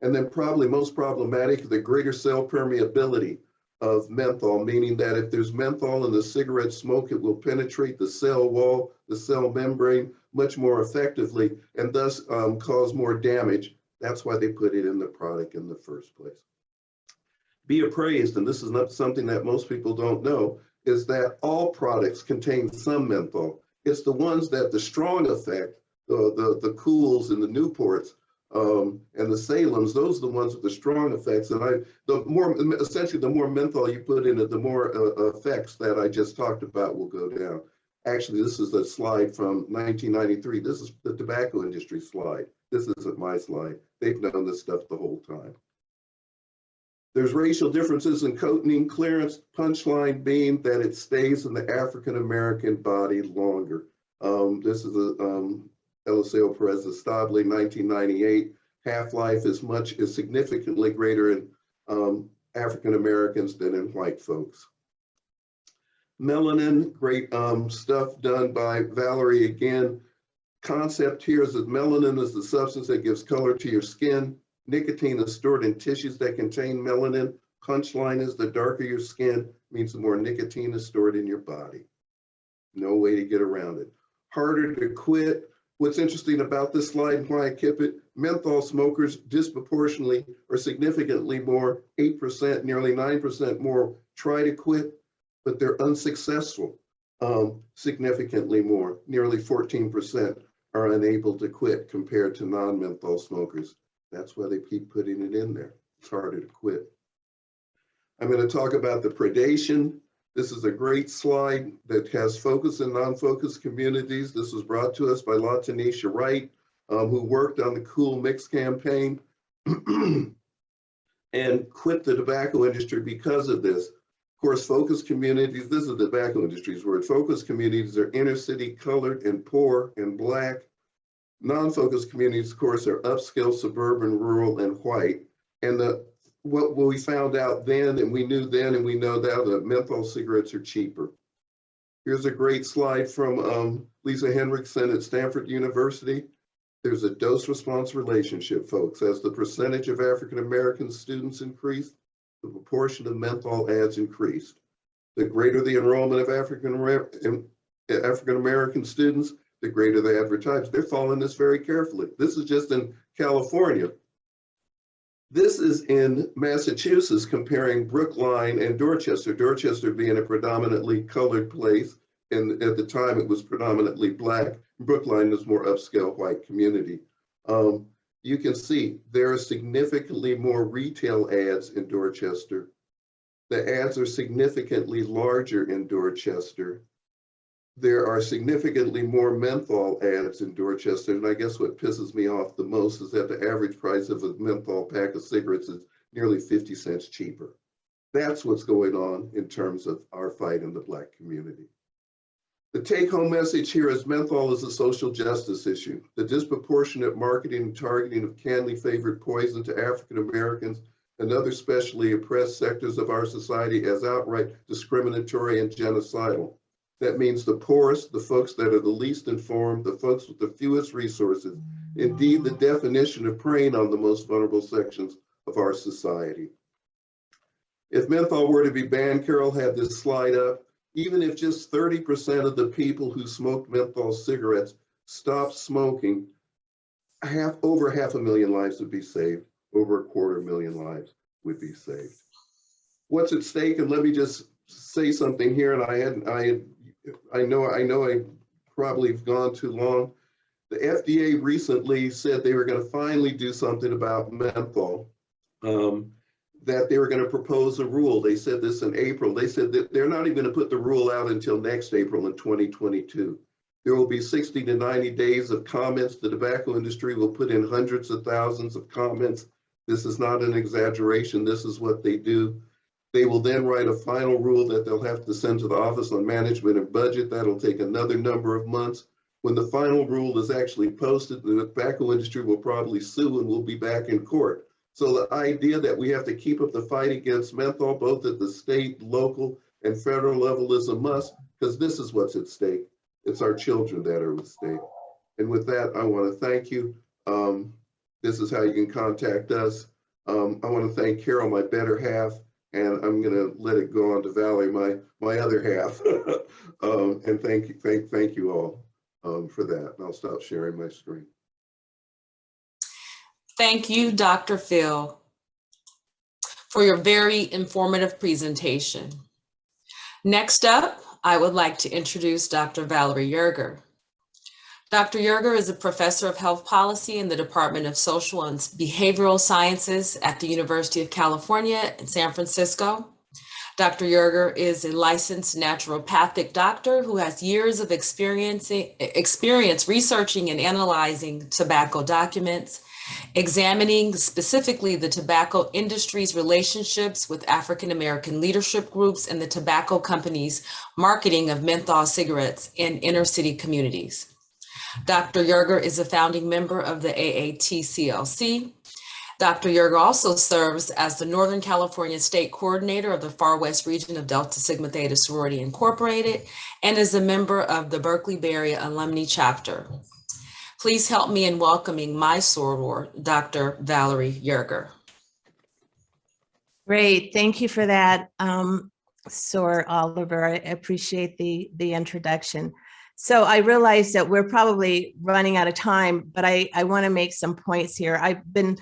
And then probably most problematic, the greater cell permeability of menthol, meaning that if there's menthol in the cigarette smoke, it will penetrate the cell wall, the cell membrane much more effectively, and thus cause more damage. That's why they put it in the product in the first place. Be appraised, and this is not something that most people don't know, is that all products contain some menthol. It's the ones that the strong effect, the Cools and the Newports, and the Salems, those are the ones with the strong effects. And essentially the more menthol you put in it, the more effects that I just talked about will go down. Actually, this is a slide from 1993. This is the tobacco industry slide. This isn't my slide. They've known this stuff the whole time. There's racial differences in cotinine clearance, punchline being that it stays in the African-American body longer. This is a Eliseo Perez Estable, 1998. Half-life is significantly greater in African-Americans than in white folks. Melanin, great stuff done by Valerie again. Concept here is that melanin is the substance that gives color to your skin. Nicotine is stored in tissues that contain melanin. Punchline is the darker your skin means the more nicotine is stored in your body. No way to get around it. Harder to quit. What's interesting about this slide and why I kept it, menthol smokers disproportionately or significantly more, 8%, nearly 9% more, try to quit, but they're unsuccessful. Significantly more, nearly 14% are unable to quit compared to non-menthol smokers. That's why they keep putting it in there. It's harder to quit. I'm going to talk about the predation. This is a great slide that has focus and non-focus communities. This was brought to us by LaTanisha Wright, who worked on the Cool Mix campaign and quit the tobacco industry because of this. Of course, focus communities, this is the tobacco industry's word. Focus communities are inner city, colored, and poor and Black. Non-focus communities, of course, are upscale, suburban, rural, and white. And what we found out then, and we knew then, and we know now, that menthol cigarettes are cheaper. Here's a great slide from Lisa Henriksen at Stanford University. There's a dose-response relationship, folks. As the percentage of African-American students increased, the proportion of menthol ads increased. The greater the enrollment of African-American students, the greater the advertising. They're following this very carefully. This is just in California. This is in Massachusetts, comparing Brookline and Dorchester. Dorchester being a predominantly colored place, and at the time it was predominantly Black. Brookline is more upscale white community. You can see there are significantly more retail ads in Dorchester. The ads are significantly larger in Dorchester. There are significantly more menthol ads in Dorchester, and I guess what pisses me off the most is that the average price of a menthol pack of cigarettes is nearly 50 cents cheaper. That's what's going on in terms of our fight in the Black community. The take-home message here is menthol is a social justice issue. The disproportionate marketing and targeting of cannily favored poison to African Americans and other specially oppressed sectors of our society as outright discriminatory and genocidal. That means the poorest, the folks that are the least informed, the folks with the fewest resources, indeed the definition of preying on the most vulnerable sections of our society. If menthol were to be banned, Carol had this slide up, even if just 30% of the people who smoked menthol cigarettes stopped smoking, over 500,000 lives would be saved, over 250,000 lives would be saved. What's at stake? And let me just say something here, and I know I probably have gone too long. The FDA recently said they were going to finally do something about menthol, that they were going to propose a rule. They said this in April. They said that they're not even going to put the rule out until next April in 2022. There will be 60 to 90 days of comments. The tobacco industry will put in hundreds of thousands of comments. This is not an exaggeration. This is what they do. They will then write a final rule that they'll have to send to the Office on Management and Budget. That'll take another number of months. When the final rule is actually posted, the tobacco industry will probably sue and we'll be back in court. So the idea that we have to keep up the fight against menthol, both at the state, local, and federal level is a must, because this is what's at stake. It's our children that are at stake. And with that, I want to thank you. This is how you can contact us. I want to thank Carol, my better half, and I'm going to let it go on to Valerie, my other half. And thank you all for that. And I'll stop sharing my screen. Thank you, Dr. Phil, for your very informative presentation. Next up, I would like to introduce Dr. Valerie Yerger. Dr. Yerger is a professor of health policy in the Department of Social and Behavioral Sciences at the University of California in San Francisco. Dr. Yerger is a licensed naturopathic doctor who has years of experience researching and analyzing tobacco documents, examining specifically the tobacco industry's relationships with African American leadership groups and the tobacco companies' marketing of menthol cigarettes in inner city communities. Dr. Yerger is a founding member of the AATCLC. Dr. Yerger also serves as the Northern California State Coordinator of the Far West region of Delta Sigma Theta Sorority Incorporated and is a member of the Berkeley Bay Area Alumni Chapter. Please help me in welcoming my soror, Dr. Valerie Yerger. Great, thank you for that, Sor Oliver. I appreciate the introduction. So I realize that we're probably running out of time, but I want to make some points here. I've been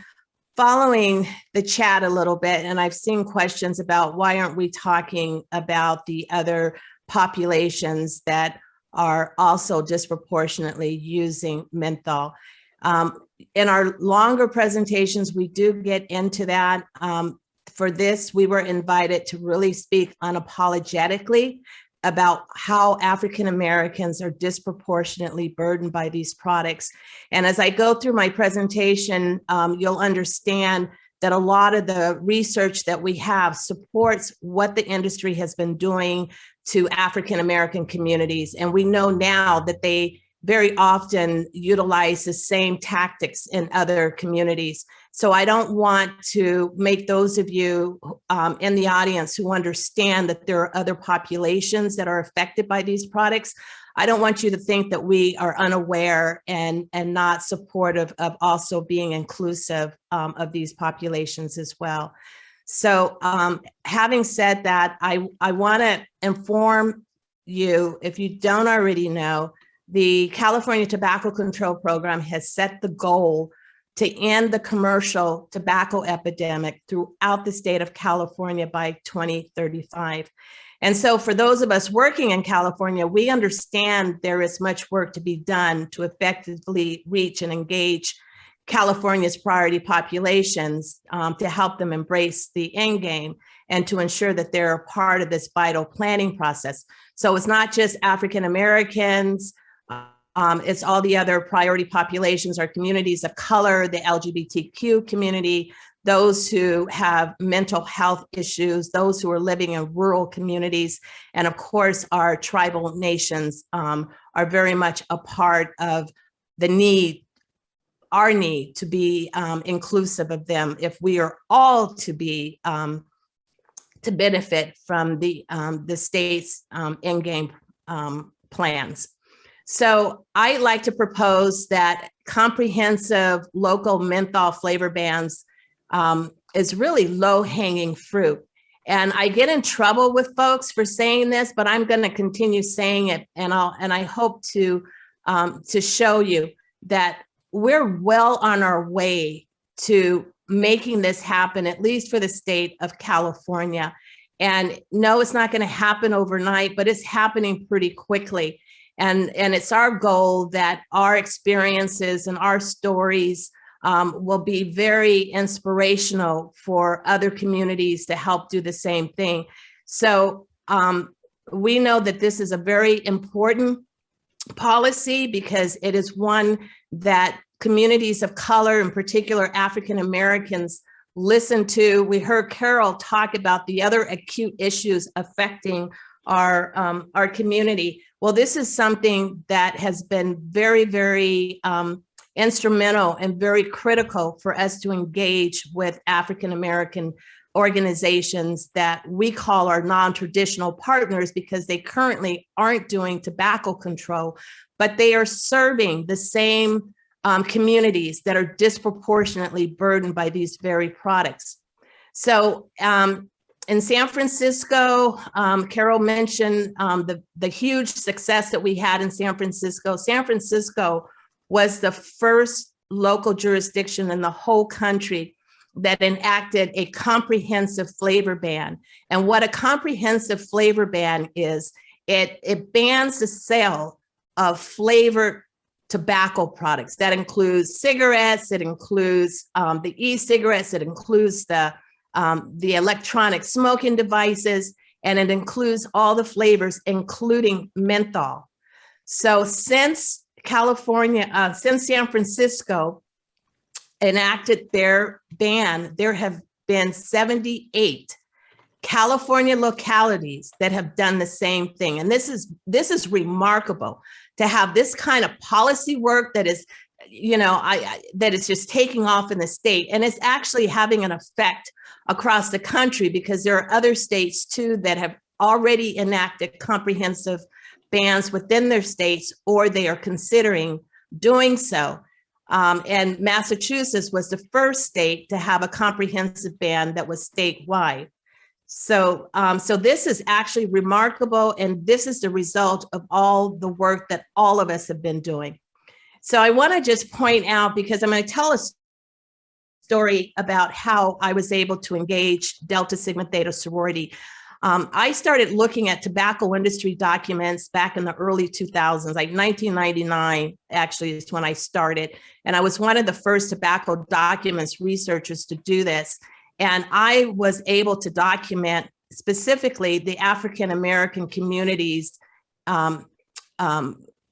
following the chat a little bit, and I've seen questions about why aren't we talking about the other populations that are also disproportionately using menthol. in our longer presentations, we do get into that. For this, we were invited to really speak unapologetically about how African Americans are disproportionately burdened by these products. And as I go through my presentation, you'll understand that a lot of the research that we have supports what the industry has been doing to African American communities. And we know now that they very often utilize the same tactics in other communities. So I don't want to make those of you in the audience who understand that there are other populations that are affected by these products. I don't want you to think that we are unaware and not supportive of also being inclusive of these populations as well. So having said that, I want to inform you, if you don't already know, the California Tobacco Control Program has set the goal to end the commercial tobacco epidemic throughout the state of California by 2035. And so for those of us working in California, we understand there is much work to be done to effectively reach and engage California's priority populations to help them embrace the end game and to ensure that they're a part of this vital planning process. So it's not just African Americans, it's all the other priority populations, our communities of color, the LGBTQ community, those who have mental health issues, those who are living in rural communities, and of course, our tribal nations are very much a part of the need, our need to be inclusive of them if we are all to be to benefit from the state's end game plans. So I like to propose that comprehensive local menthol flavor bans is really low-hanging fruit. And I get in trouble with folks for saying this, but I'm going to continue saying it, and I hope to show you that we're well on our way to making this happen, at least for the state of California. And no, it's not going to happen overnight, but it's happening pretty quickly. And it's our goal that our experiences and our stories will be very inspirational for other communities to help do the same thing. So we know that this is a very important policy because it is one that communities of color, in particular African Americans, listen to. We heard Carol talk about the other acute issues affecting our community. Well, this is something that has been very, very instrumental and very critical for us to engage with African American organizations that we call our non-traditional partners, because they currently aren't doing tobacco control, but they are serving the same communities that are disproportionately burdened by these very products. So in San Francisco, Carol mentioned the huge success that we had in San Francisco. San Francisco was the first local jurisdiction in the whole country that enacted a comprehensive flavor ban. And what a comprehensive flavor ban is, it bans the sale of flavored tobacco products. That includes cigarettes, it includes the e-cigarettes, it includes the electronic smoking devices, and it includes all the flavors, including menthol. So since since San Francisco enacted their ban, there have been 78 California localities that have done the same thing. And this is remarkable to have this kind of policy work that is, that is just taking off in the state. And it's actually having an effect across the country, because there are other states too that have already enacted comprehensive bans within their states, or they are considering doing so. And Massachusetts was the first state to have a comprehensive ban that was statewide. So, so this is actually remarkable, and this is the result of all the work that all of us have been doing. So I want to just point out, because I'm going to tell a story about how I was able to engage Delta Sigma Theta sorority. I started looking at tobacco industry documents back in the early 2000s, like 1999 actually is when I started. And I was one of the first tobacco documents researchers to do this. And I was able to document specifically the African-American communities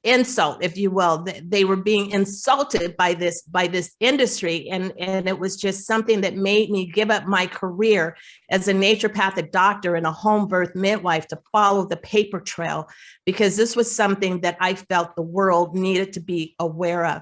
insult, if you will. They were being insulted by this industry. And it was just something that made me give up my career as a naturopathic doctor and a home birth midwife to follow the paper trail, because this was something that I felt the world needed to be aware of.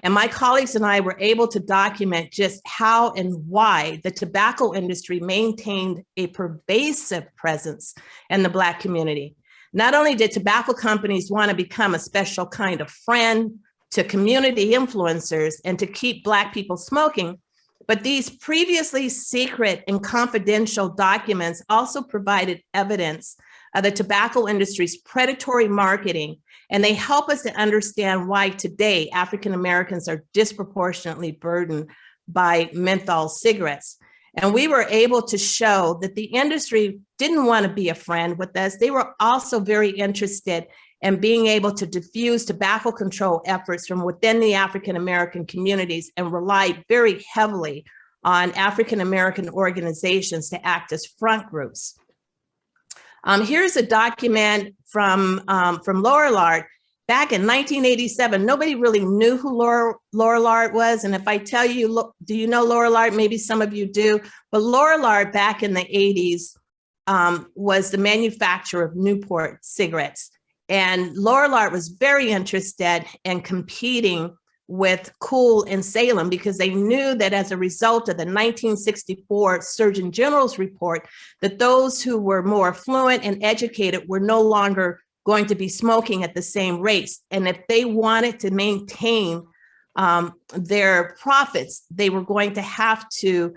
And my colleagues and I were able to document just how and why the tobacco industry maintained a pervasive presence in the Black community. Not only did tobacco companies want to become a special kind of friend to community influencers and to keep Black people smoking, but these previously secret and confidential documents also provided evidence of the tobacco industry's predatory marketing, and they help us to understand why today African Americans are disproportionately burdened by menthol cigarettes. And we were able to show that the industry didn't want to be a friend with us. They were also very interested in being able to diffuse tobacco control efforts from within the African-American communities and relied very heavily on African-American organizations to act as front groups. Here's a document from Lorillard. Back in 1987, nobody really knew who Lorillard was. And if I tell you, look, do you know Lorillard? Maybe some of you do. But Lorillard back in the 80s was the manufacturer of Newport cigarettes. And Lorillard was very interested in competing with Kool and Salem because they knew that as a result of the 1964 Surgeon General's report, that those who were more affluent and educated were no longer going to be smoking at the same rates. And if they wanted to maintain their profits, they were going to have to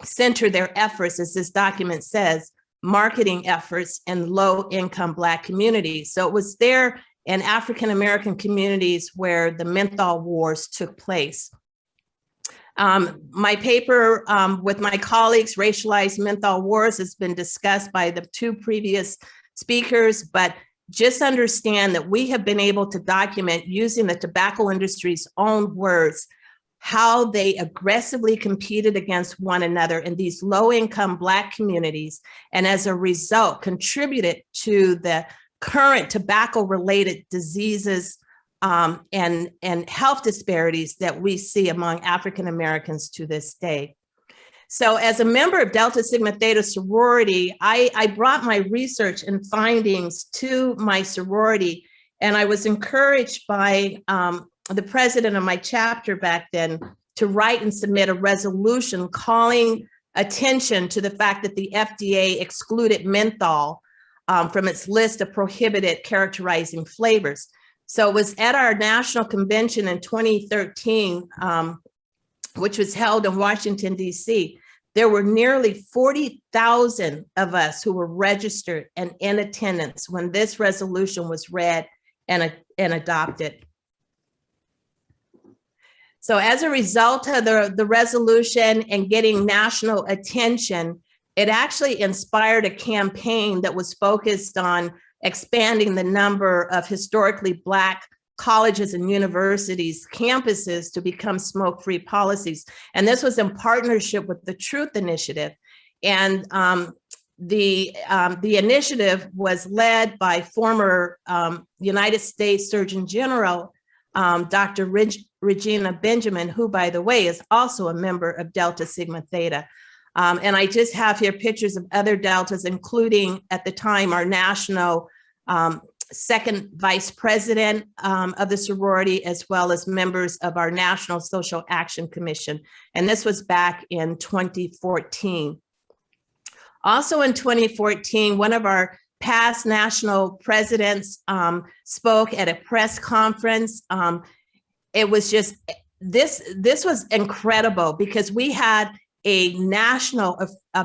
center their efforts, as this document says, marketing efforts in low-income Black communities. So it was there in African-American communities where the Menthol Wars took place. My paper with my colleagues, Racialized Menthol Wars, has been discussed by the two previous speakers, but just understand that we have been able to document using the tobacco industry's own words how they aggressively competed against one another in these low-income Black communities, and as a result contributed to the current tobacco-related diseases and health disparities that we see among African Americans to this day. So as a member of Delta Sigma Theta sorority, I brought my research and findings to my sorority, and I was encouraged by the president of my chapter back then to write and submit a resolution calling attention to the fact that the FDA excluded menthol from its list of prohibited characterizing flavors. So it was at our national convention in 2013, which was held in Washington, D.C., there were nearly 40,000 of us who were registered and in attendance when this resolution was read and adopted. So as a result of the resolution and getting national attention, it actually inspired a campaign that was focused on expanding the number of historically Black colleges and universities, campuses to become smoke-free policies. And this was in partnership with the Truth Initiative. And the initiative was led by former United States Surgeon General, Dr. Regina Benjamin, who, by the way, is also a member of Delta Sigma Theta. And I just have here pictures of other Deltas, including at the time our national second vice president of the sorority, as well as members of our National Social Action Commission. And this was back in 2014. Also in 2014, one of our past national presidents spoke at a press conference. It was just, this was incredible because we had a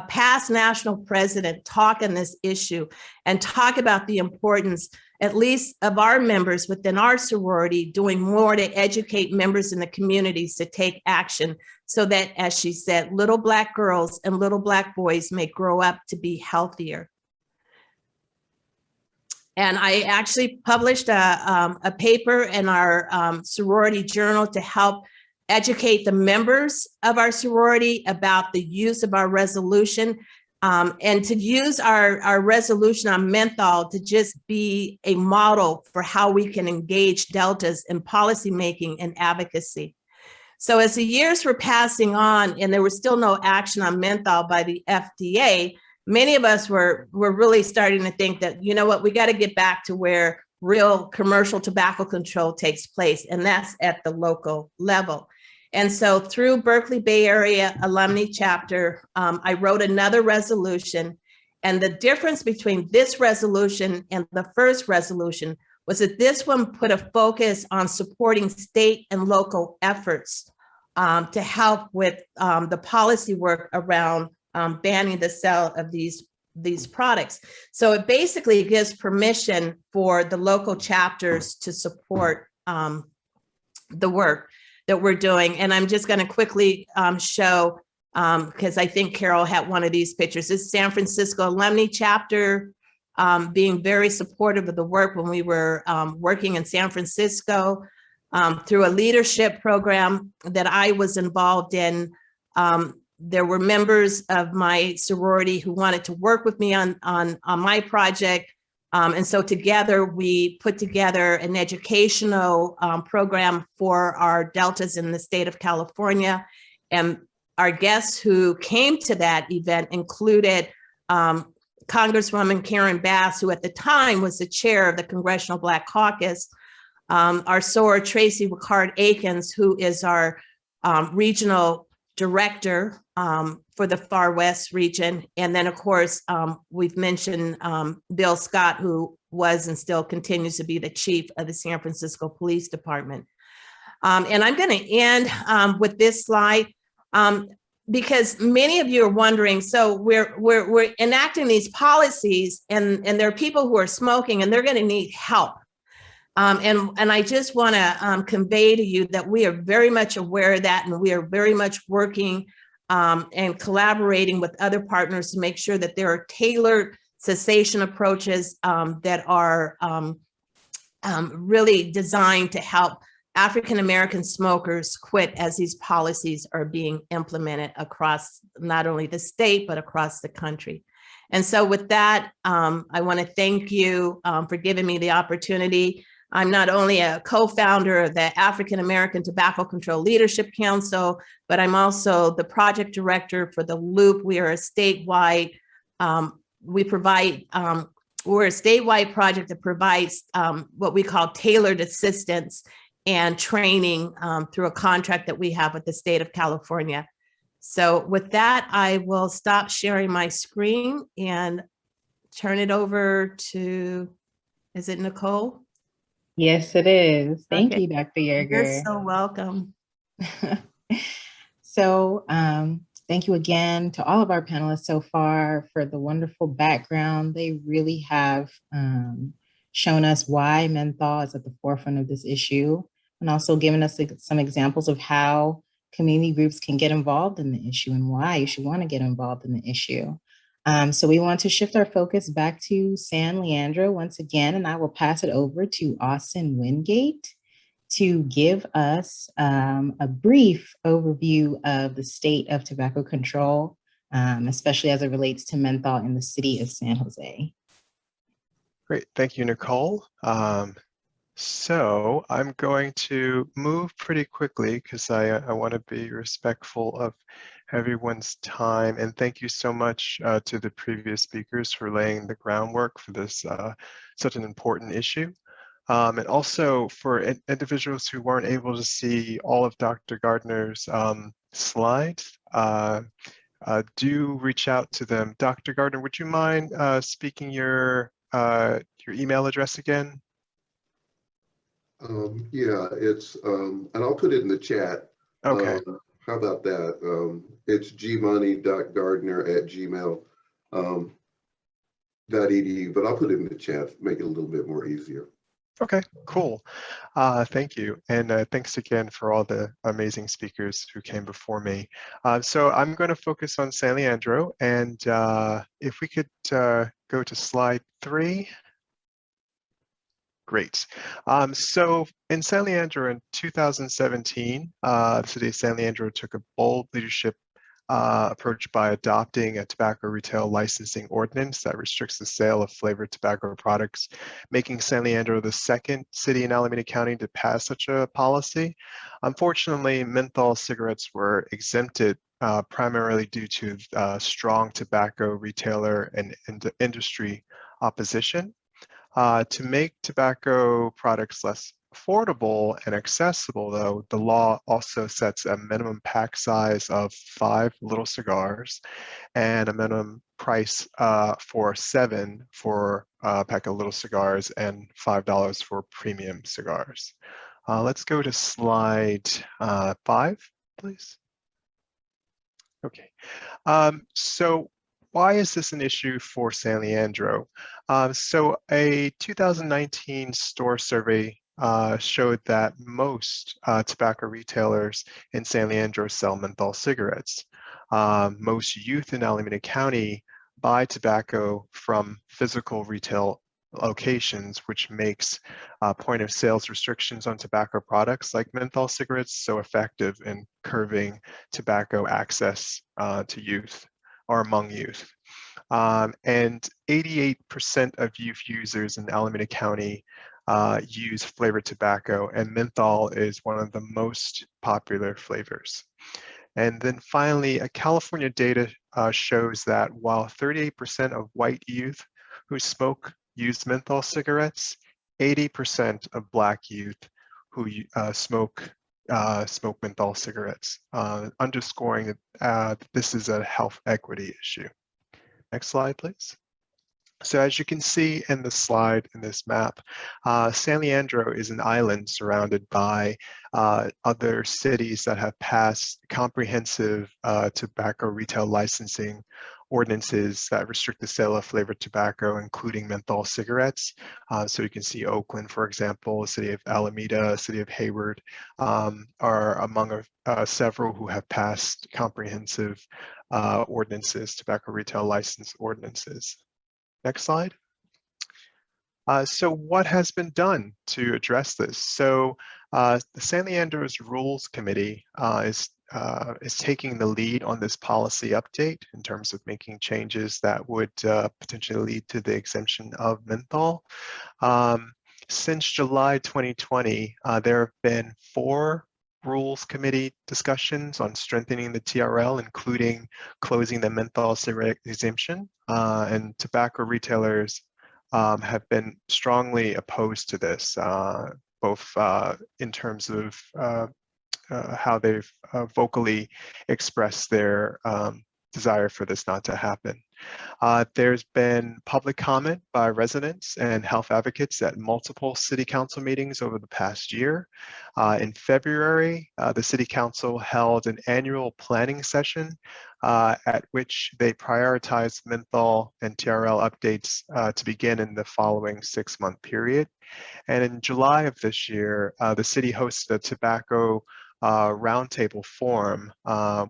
past national president talk on this issue and talk about the importance, at least of our members within our sorority, doing more to educate members in the communities to take action so that, as she said, little Black girls and little Black boys may grow up to be healthier. And I actually published a paper in our sorority journal to help educate the members of our sorority about the use of our resolution, and to use our resolution on menthol to just be a model for how we can engage Deltas in policymaking and advocacy. So as the years were passing on and there was still no action on menthol by the FDA, many of us were really starting to think that, you know what, we got to get back to where real commercial tobacco control takes place, and that's at the local level. And so through Berkeley Bay Area Alumni Chapter, I wrote another resolution. And the difference between this resolution and the first resolution was that this one put a focus on supporting state and local efforts to help with the policy work around banning the sale of these products. So it basically gives permission for the local chapters to support the work that we're doing. And I'm just going to quickly show, because I think Carol had one of these pictures. This is San Francisco Alumni Chapter being very supportive of the work when we were working in San Francisco through a leadership program that I was involved in. There were members of my sorority who wanted to work with me on my project. And so together we put together an educational program for our Deltas in the state of California. And our guests who came to that event included Congresswoman Karen Bass, who at the time was the chair of the Congressional Black Caucus, our SOAR Tracy Ricard-Akins, who is our regional director for the Far West region. And then, of course, we've mentioned Bill Scott, who was and still continues to be the chief of the San Francisco Police Department. And I'm going to end with this slide because many of you are wondering, so we're enacting these policies and there are people who are smoking and they're going to need help. And I just want to convey to you that we are very much aware of that, and we are very much working and collaborating with other partners to make sure that there are tailored cessation approaches that are really designed to help African-American smokers quit as these policies are being implemented across not only the state, but across the country. And so with that, I want to thank you for giving me the opportunity. I'm not only a co-founder of the African American Tobacco Control Leadership Council, but I'm also the project director for the Loop. We are a statewide, we're a statewide project that provides what we call tailored assistance and training through a contract that we have with the state of California. So with that, I will stop sharing my screen and turn it over to, is it Nicole? Yes, it is. Thank Okay. you, Dr. Yerger. You're so welcome. So thank you again to all of our panelists so far for the wonderful background. They really have shown us why menthol is at the forefront of this issue, and also given us some examples of how community groups can get involved in the issue and why you should want to get involved in the issue. So we want to shift our focus back to San Leandro once again, and I will pass it over to Austin Wingate to give us a brief overview of the state of tobacco control, especially as it relates to menthol in the city of San Jose. Great, thank you, Nicole. So I'm going to move pretty quickly because I want to be respectful of everyone's time, and thank you so much to the previous speakers for laying the groundwork for this such an important issue. And also for individuals who weren't able to see all of Dr. Gardner's slides, do reach out to them. Dr. Gardner, would you mind speaking your email address again? Yeah, it's, and I'll put it in the chat. Okay. How about that? It's gmoney.gardner@gmail.edu, but I'll put it in the chat, make it a little bit more easier. Okay, cool. Thank you. And thanks again for all the amazing speakers who came before me. So I'm going to focus on San Leandro, and if we could go to slide 3. Great. So in San Leandro in 2017, the city of San Leandro took a bold leadership approach by adopting a tobacco retail licensing ordinance that restricts the sale of flavored tobacco products, making San Leandro the second city in Alameda County to pass such a policy. Unfortunately, menthol cigarettes were exempted primarily due to strong tobacco retailer and industry opposition. To make tobacco products less affordable and accessible, though, the law also sets a minimum pack size of 5 little cigars and a minimum price for 7 for a pack of little cigars and $5 for premium cigars. Let's go to slide 5, please. Okay. So why is this an issue for San Leandro? So a 2019 store survey showed that most tobacco retailers in San Leandro sell menthol cigarettes. Most youth in Alameda County buy tobacco from physical retail locations, which makes point of sales restrictions on tobacco products like menthol cigarettes so effective in curbing tobacco access to youth or among youth. And 88% of youth users in Alameda County use flavored tobacco, and menthol is one of the most popular flavors. And then finally, California data shows that while 38% of white youth who smoke use menthol cigarettes, 80% of Black youth who smoke menthol cigarettes, underscoring that this is a health equity issue. Next slide, please. So as you can see in the slide in this map, San Leandro is an island surrounded by other cities that have passed comprehensive tobacco retail licensing ordinances that restrict the sale of flavored tobacco, including menthol cigarettes. So you can see Oakland, for example, the city of Alameda, city of Hayward are among several who have passed comprehensive ordinances, tobacco retail license ordinances. Next slide. So what has been done to address this? So the San Leandro's Rules Committee is taking the lead on this policy update in terms of making changes that would potentially lead to the exemption of menthol. Since July 2020, there have been 4 Rules Committee discussions on strengthening the TRL, including closing the menthol cigarette exemption, and tobacco retailers have been strongly opposed to this, both in terms of how they've vocally expressed their desire for this not to happen. There's been public comment by residents and health advocates at multiple city council meetings over the past year. In February, the city council held an annual planning session at which they prioritized menthol and TRL updates to begin in the following 6-month period. And in July of this year, the city hosted a tobacco roundtable forum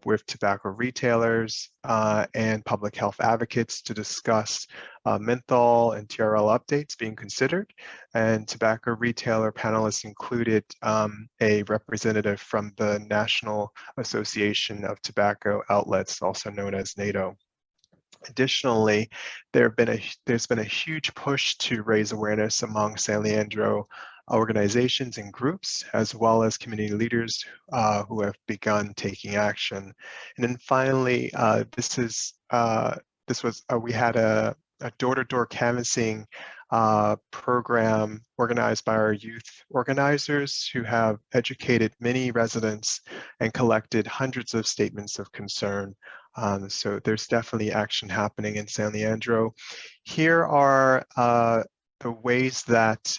with tobacco retailers and public health advocates to discuss menthol and TRL updates being considered. And tobacco retailer panelists included a representative from the National Association of Tobacco Outlets, also known as NATO. Additionally, there's been a huge push to raise awareness among San Leandro organizations and groups, as well as community leaders who have begun taking action. And then finally, we had a door-to-door canvassing program organized by our youth organizers who have educated many residents and collected hundreds of statements of concern. So there's definitely action happening in San Leandro. Here are the ways that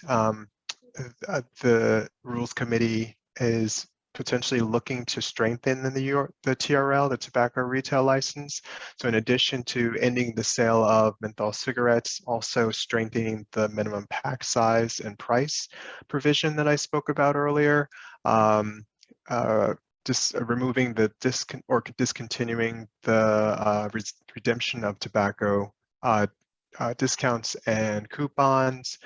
the Rules Committee is potentially looking to strengthen the TRL, the tobacco retail license. So in addition to ending the sale of menthol cigarettes, also strengthening the minimum pack size and price provision that I spoke about earlier, just removing the discontinuing the redemption of tobacco discounts and coupons,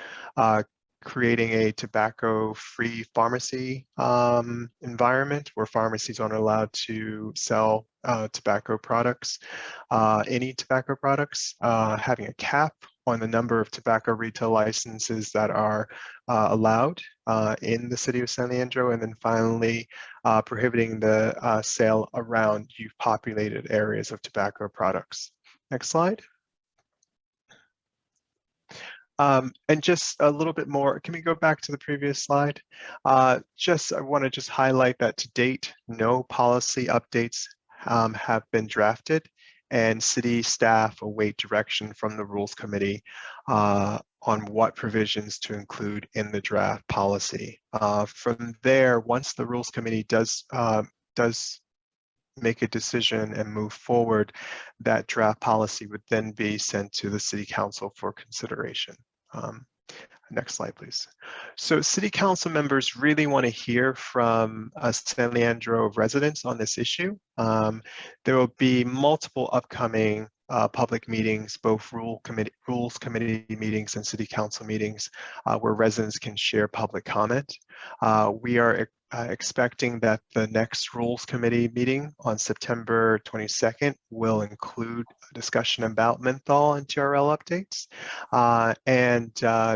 creating a tobacco-free pharmacy environment where pharmacies aren't allowed to sell tobacco products, any tobacco products, having a cap on the number of tobacco retail licenses that are allowed in the city of San Leandro, and then finally prohibiting the sale around youth populated areas of tobacco products. Next slide. And just a little bit more, can we go back to the previous slide? I want to just highlight that to date, no policy updates have been drafted, and city staff await direction from the Rules Committee on what provisions to include in the draft policy. From there, once the Rules Committee does make a decision and move forward, that draft policy would then be sent to the City Council for consideration. Next slide, please. So City Council members really want to hear from San Leandro residents on this issue. There will be multiple upcoming public meetings, both Rules Committee meetings and City Council meetings, where residents can share public comment. We are expecting that the next Rules Committee meeting on September 22nd will include a discussion about menthol and TRL updates.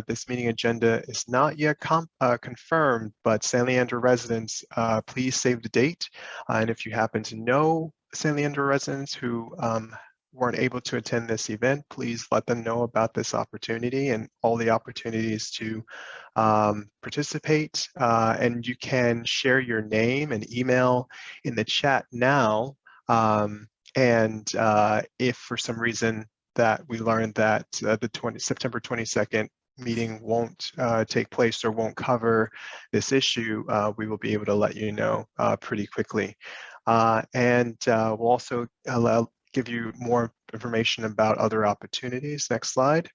This meeting agenda is not yet confirmed, but San Leandro residents, please save the date. And if you happen to know San Leandro residents who weren't able to attend this event, please let them know about this opportunity and all the opportunities to participate. And you can share your name and email in the chat now. If for some reason that we learned that September 22nd meeting won't take place or won't cover this issue, we will be able to let you know pretty quickly. We'll also give you more information about other opportunities. Next slide.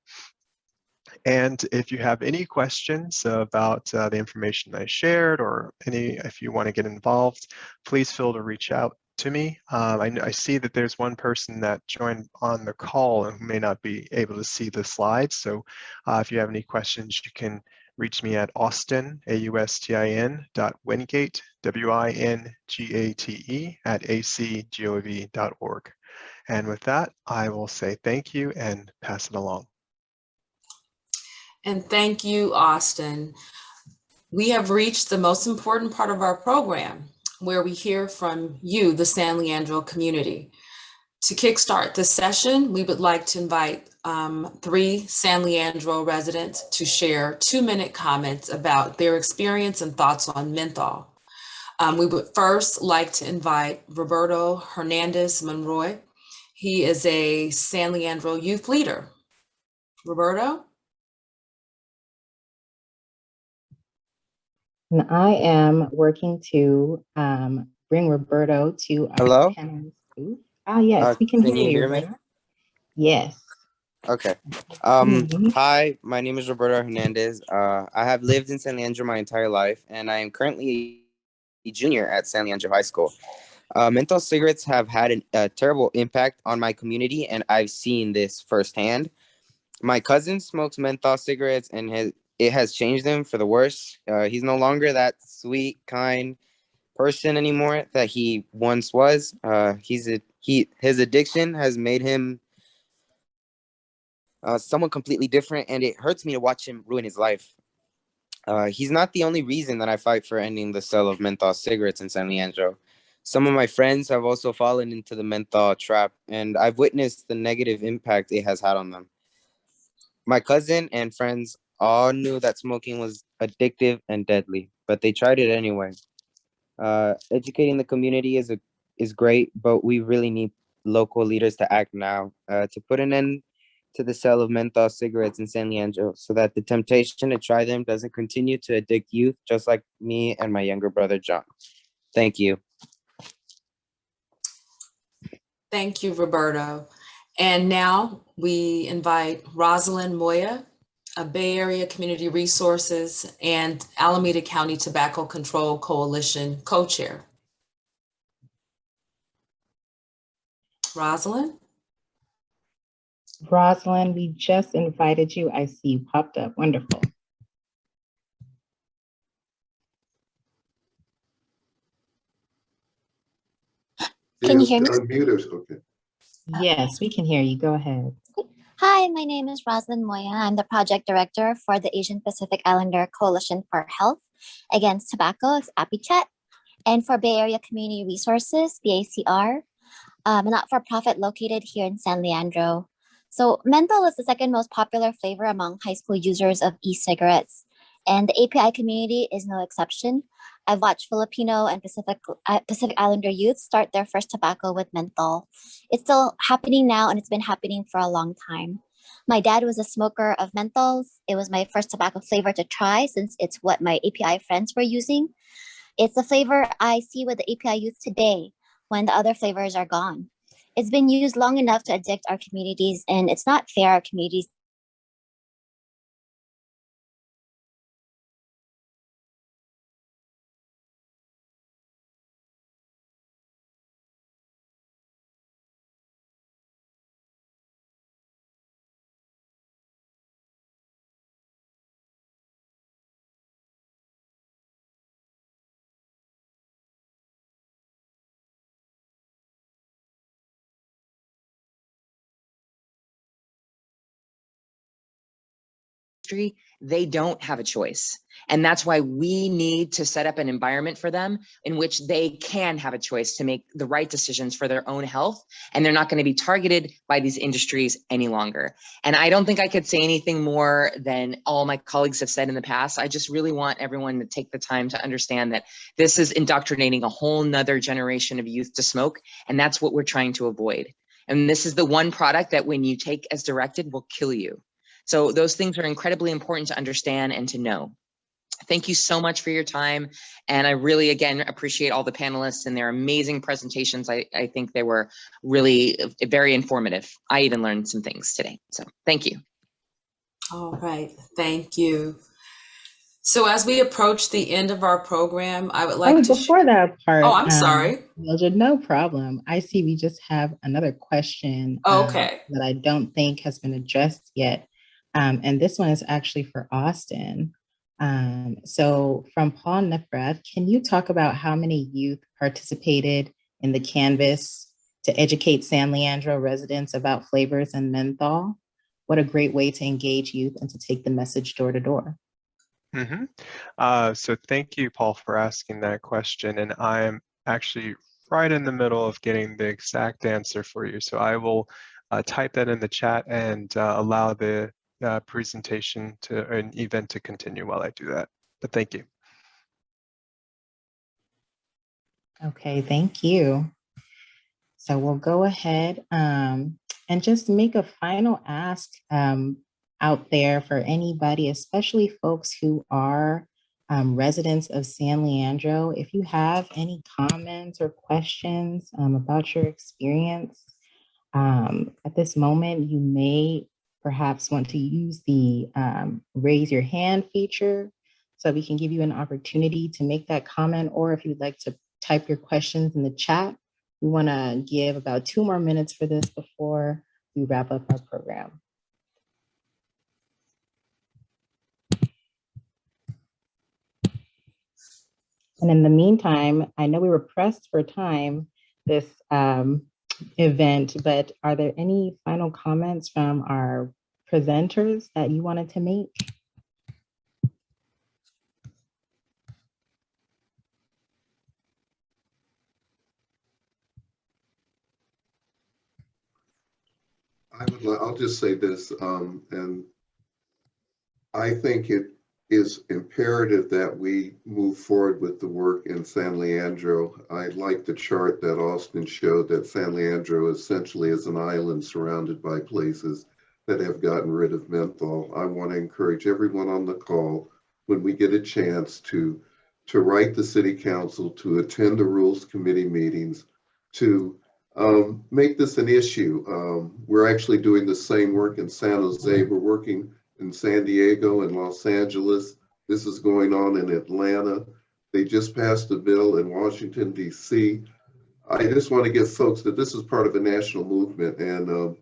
And if you have any questions about the information I shared, or if you want to get involved, please feel to reach out to me. I see that there's one person that joined on the call and who may not be able to see the slides. So if you have any questions, you can reach me at Austin, AUSTIN, .Wingate, WINGATE, @acgov.org. And with that, I will say thank you and pass it along. And thank you, Austin. We have reached the most important part of our program, where we hear from you, the San Leandro community. To kickstart this session, we would like to invite 3 San Leandro residents to share 2-minute comments about their experience and thoughts on menthol. We would first like to invite Roberto Hernandez Monroy. He is a San Leandro youth leader. Roberto? And I am working to bring Roberto to our Hello? panelist booth. Yes, we can hear you, me? Roberto. Yes. Okay. Mhm. Hi, my name is Roberto Hernandez. I have lived in San Leandro my entire life, and I am currently a junior at San Leandro High School. Menthol cigarettes have had a terrible impact on my community, and I've seen this firsthand. My cousin smokes menthol cigarettes, and it has changed him for the worse. He's no longer that sweet, kind person anymore that he once was. His addiction has made him someone completely different, and it hurts me to watch him ruin his life. He's not the only reason that I fight for ending the sale of menthol cigarettes in San Leandro. Some of my friends have also fallen into the menthol trap, and I've witnessed the negative impact it has had on them. My cousin and friends all knew that smoking was addictive and deadly, but they tried it anyway. Educating the community is great, but we really need local leaders to act now to put an end to the sale of menthol cigarettes in San Leandro, so that the temptation to try them doesn't continue to addict youth, just like me and my younger brother, John. Thank you. Thank you, Roberto. And now we invite Rosalind Moya, a Bay Area Community Resources and Alameda County Tobacco Control Coalition co-chair. Rosalind? Rosalind, we just invited you. I see you popped up. Wonderful. Can you hear me? Unmute us. Okay. Yes, we can hear you. Go ahead. Hi, my name is Roslyn Moya. I'm the project director for the Asian Pacific Islander Coalition for Health Against Tobacco, it's APICHAT, and for Bay Area Community Resources, BACR, a not-for-profit located here in San Leandro. So menthol is the second most popular flavor among high school users of e-cigarettes, and the API community is no exception. I've watched Filipino and Pacific Islander youth start their first tobacco with menthol. It's still happening now, and it's been happening for a long time. My dad was a smoker of menthols. It was my first tobacco flavor to try since it's what my API friends were using. It's the flavor I see with the API youth today when the other flavors are gone. It's been used long enough to addict our communities, and it's not fair our communities they don't have a choice. And that's why we need to set up an environment for them in which they can have a choice to make the right decisions for their own health. And they're not going to be targeted by these industries any longer. And I don't think I could say anything more than all my colleagues have said in the past. I just really want everyone to take the time to understand that this is indoctrinating a whole nother generation of youth to smoke. And that's what we're trying to avoid. And this is the one product that when you take as directed will kill you. So those things are incredibly important to understand and to know. Thank you so much for your time. And I really, again, appreciate all the panelists and their amazing presentations. I think they were really very informative. I even learned some things today. So thank you. All right, thank you. So as we approach the end of our program, I would like to— before that part. Oh, I'm sorry. Mildred, no problem. I see we just have another question Okay. that I don't think has been addressed yet. And this one is actually for Austin. So from Paul Nefrath, can you talk about how many youth participated in the canvas to educate San Leandro residents about flavors and menthol? What a great way to engage youth and to take the message door to door. So thank you, Paul, for asking that question. And I'm actually right in the middle of getting the exact answer for you. So I will type that in the chat and allow the presentation to an event to continue while I do that. But thank you. Okay, thank you. So we'll go ahead and just make a final ask out there for anybody, especially folks who are residents of San Leandro. If you have any comments or questions about your experience at this moment, you may perhaps want to use the raise your hand feature so we can give you an opportunity to make that comment, or if you'd like to type your questions in the chat. We want to give about 2 more minutes for this before we wrap up our program. And in the meantime, I know we were pressed for time this event, but are there any final comments from our presenters that you wanted to make? I'll just say this, and I think it is imperative that we move forward with the work in San Leandro. I like the chart that Austin showed that San Leandro essentially is an island surrounded by places that have gotten rid of menthol. I want to encourage everyone on the call, when we get a chance, to write the city council, to attend the rules committee meetings, to make this an issue. We're actually doing the same work in San Jose. We're working in San Diego and Los Angeles. This is going on in Atlanta. They just passed a bill in Washington, D.C. I just want to give folks that this is part of a national movement, and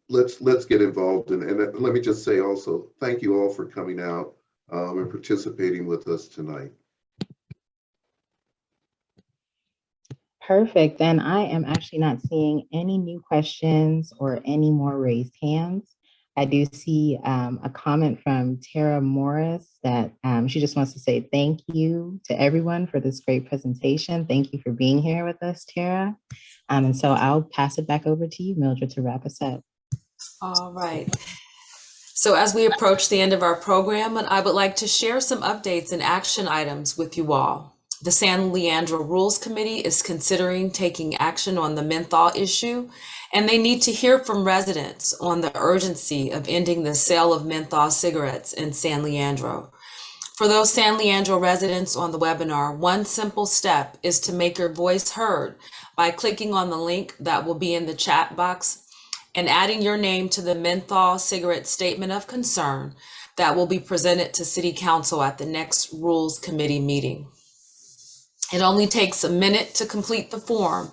let's get involved. And let me just say also, thank you all for coming out and participating with us tonight. Perfect. And I am actually not seeing any new questions or any more raised hands. I do see a comment from Tara Morris that she just wants to say thank you to everyone for this great presentation. Thank you for being here with us, Tara. And so I'll pass it back over to you, Mildred, to wrap us up. All right. So as we approach the end of our program, I would like to share some updates and action items with you all. The San Leandro Rules Committee is considering taking action on the menthol issue, and they need to hear from residents on the urgency of ending the sale of menthol cigarettes in San Leandro. For those San Leandro residents on the webinar, one simple step is to make your voice heard by clicking on the link that will be in the chat box and adding your name to the menthol cigarette statement of concern that will be presented to City Council at the next Rules Committee meeting. It only takes a minute to complete the form.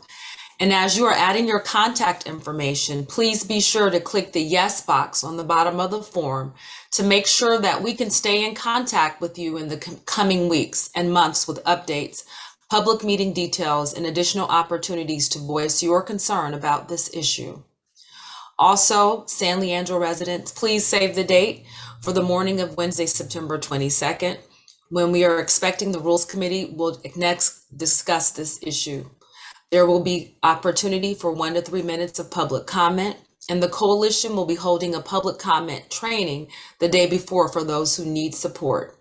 And as you are adding your contact information, please be sure to click the yes box on the bottom of the form to make sure that we can stay in contact with you in the coming weeks and months with updates, public meeting details, and additional opportunities to voice your concern about this issue. Also, San Leandro residents, please save the date for the morning of Wednesday, September 22nd, when we are expecting the Rules Committee will next discuss this issue. There will be opportunity for 1 to 3 minutes of public comment, and the coalition will be holding a public comment training the day before for those who need support.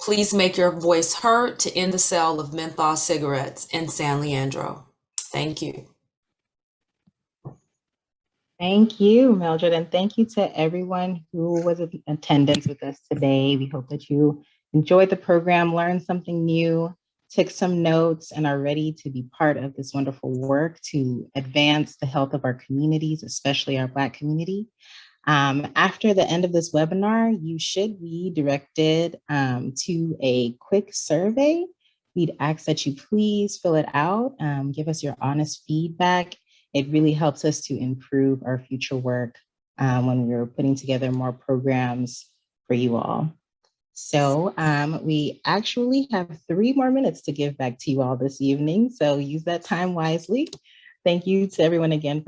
Please make your voice heard to end the sale of menthol cigarettes in San Leandro. Thank you. Thank you, Mildred, and thank you to everyone who was in attendance with us today. We hope that you enjoyed the program, learned something new, took some notes, and are ready to be part of this wonderful work to advance the health of our communities, especially our Black community. After the end of this webinar, you should be directed to a quick survey. We'd ask that you please fill it out, give us your honest feedback. It really helps us to improve our future work when we're putting together more programs for you all. So we actually have 3 more minutes to give back to you all this evening. So use that time wisely. Thank you to everyone again for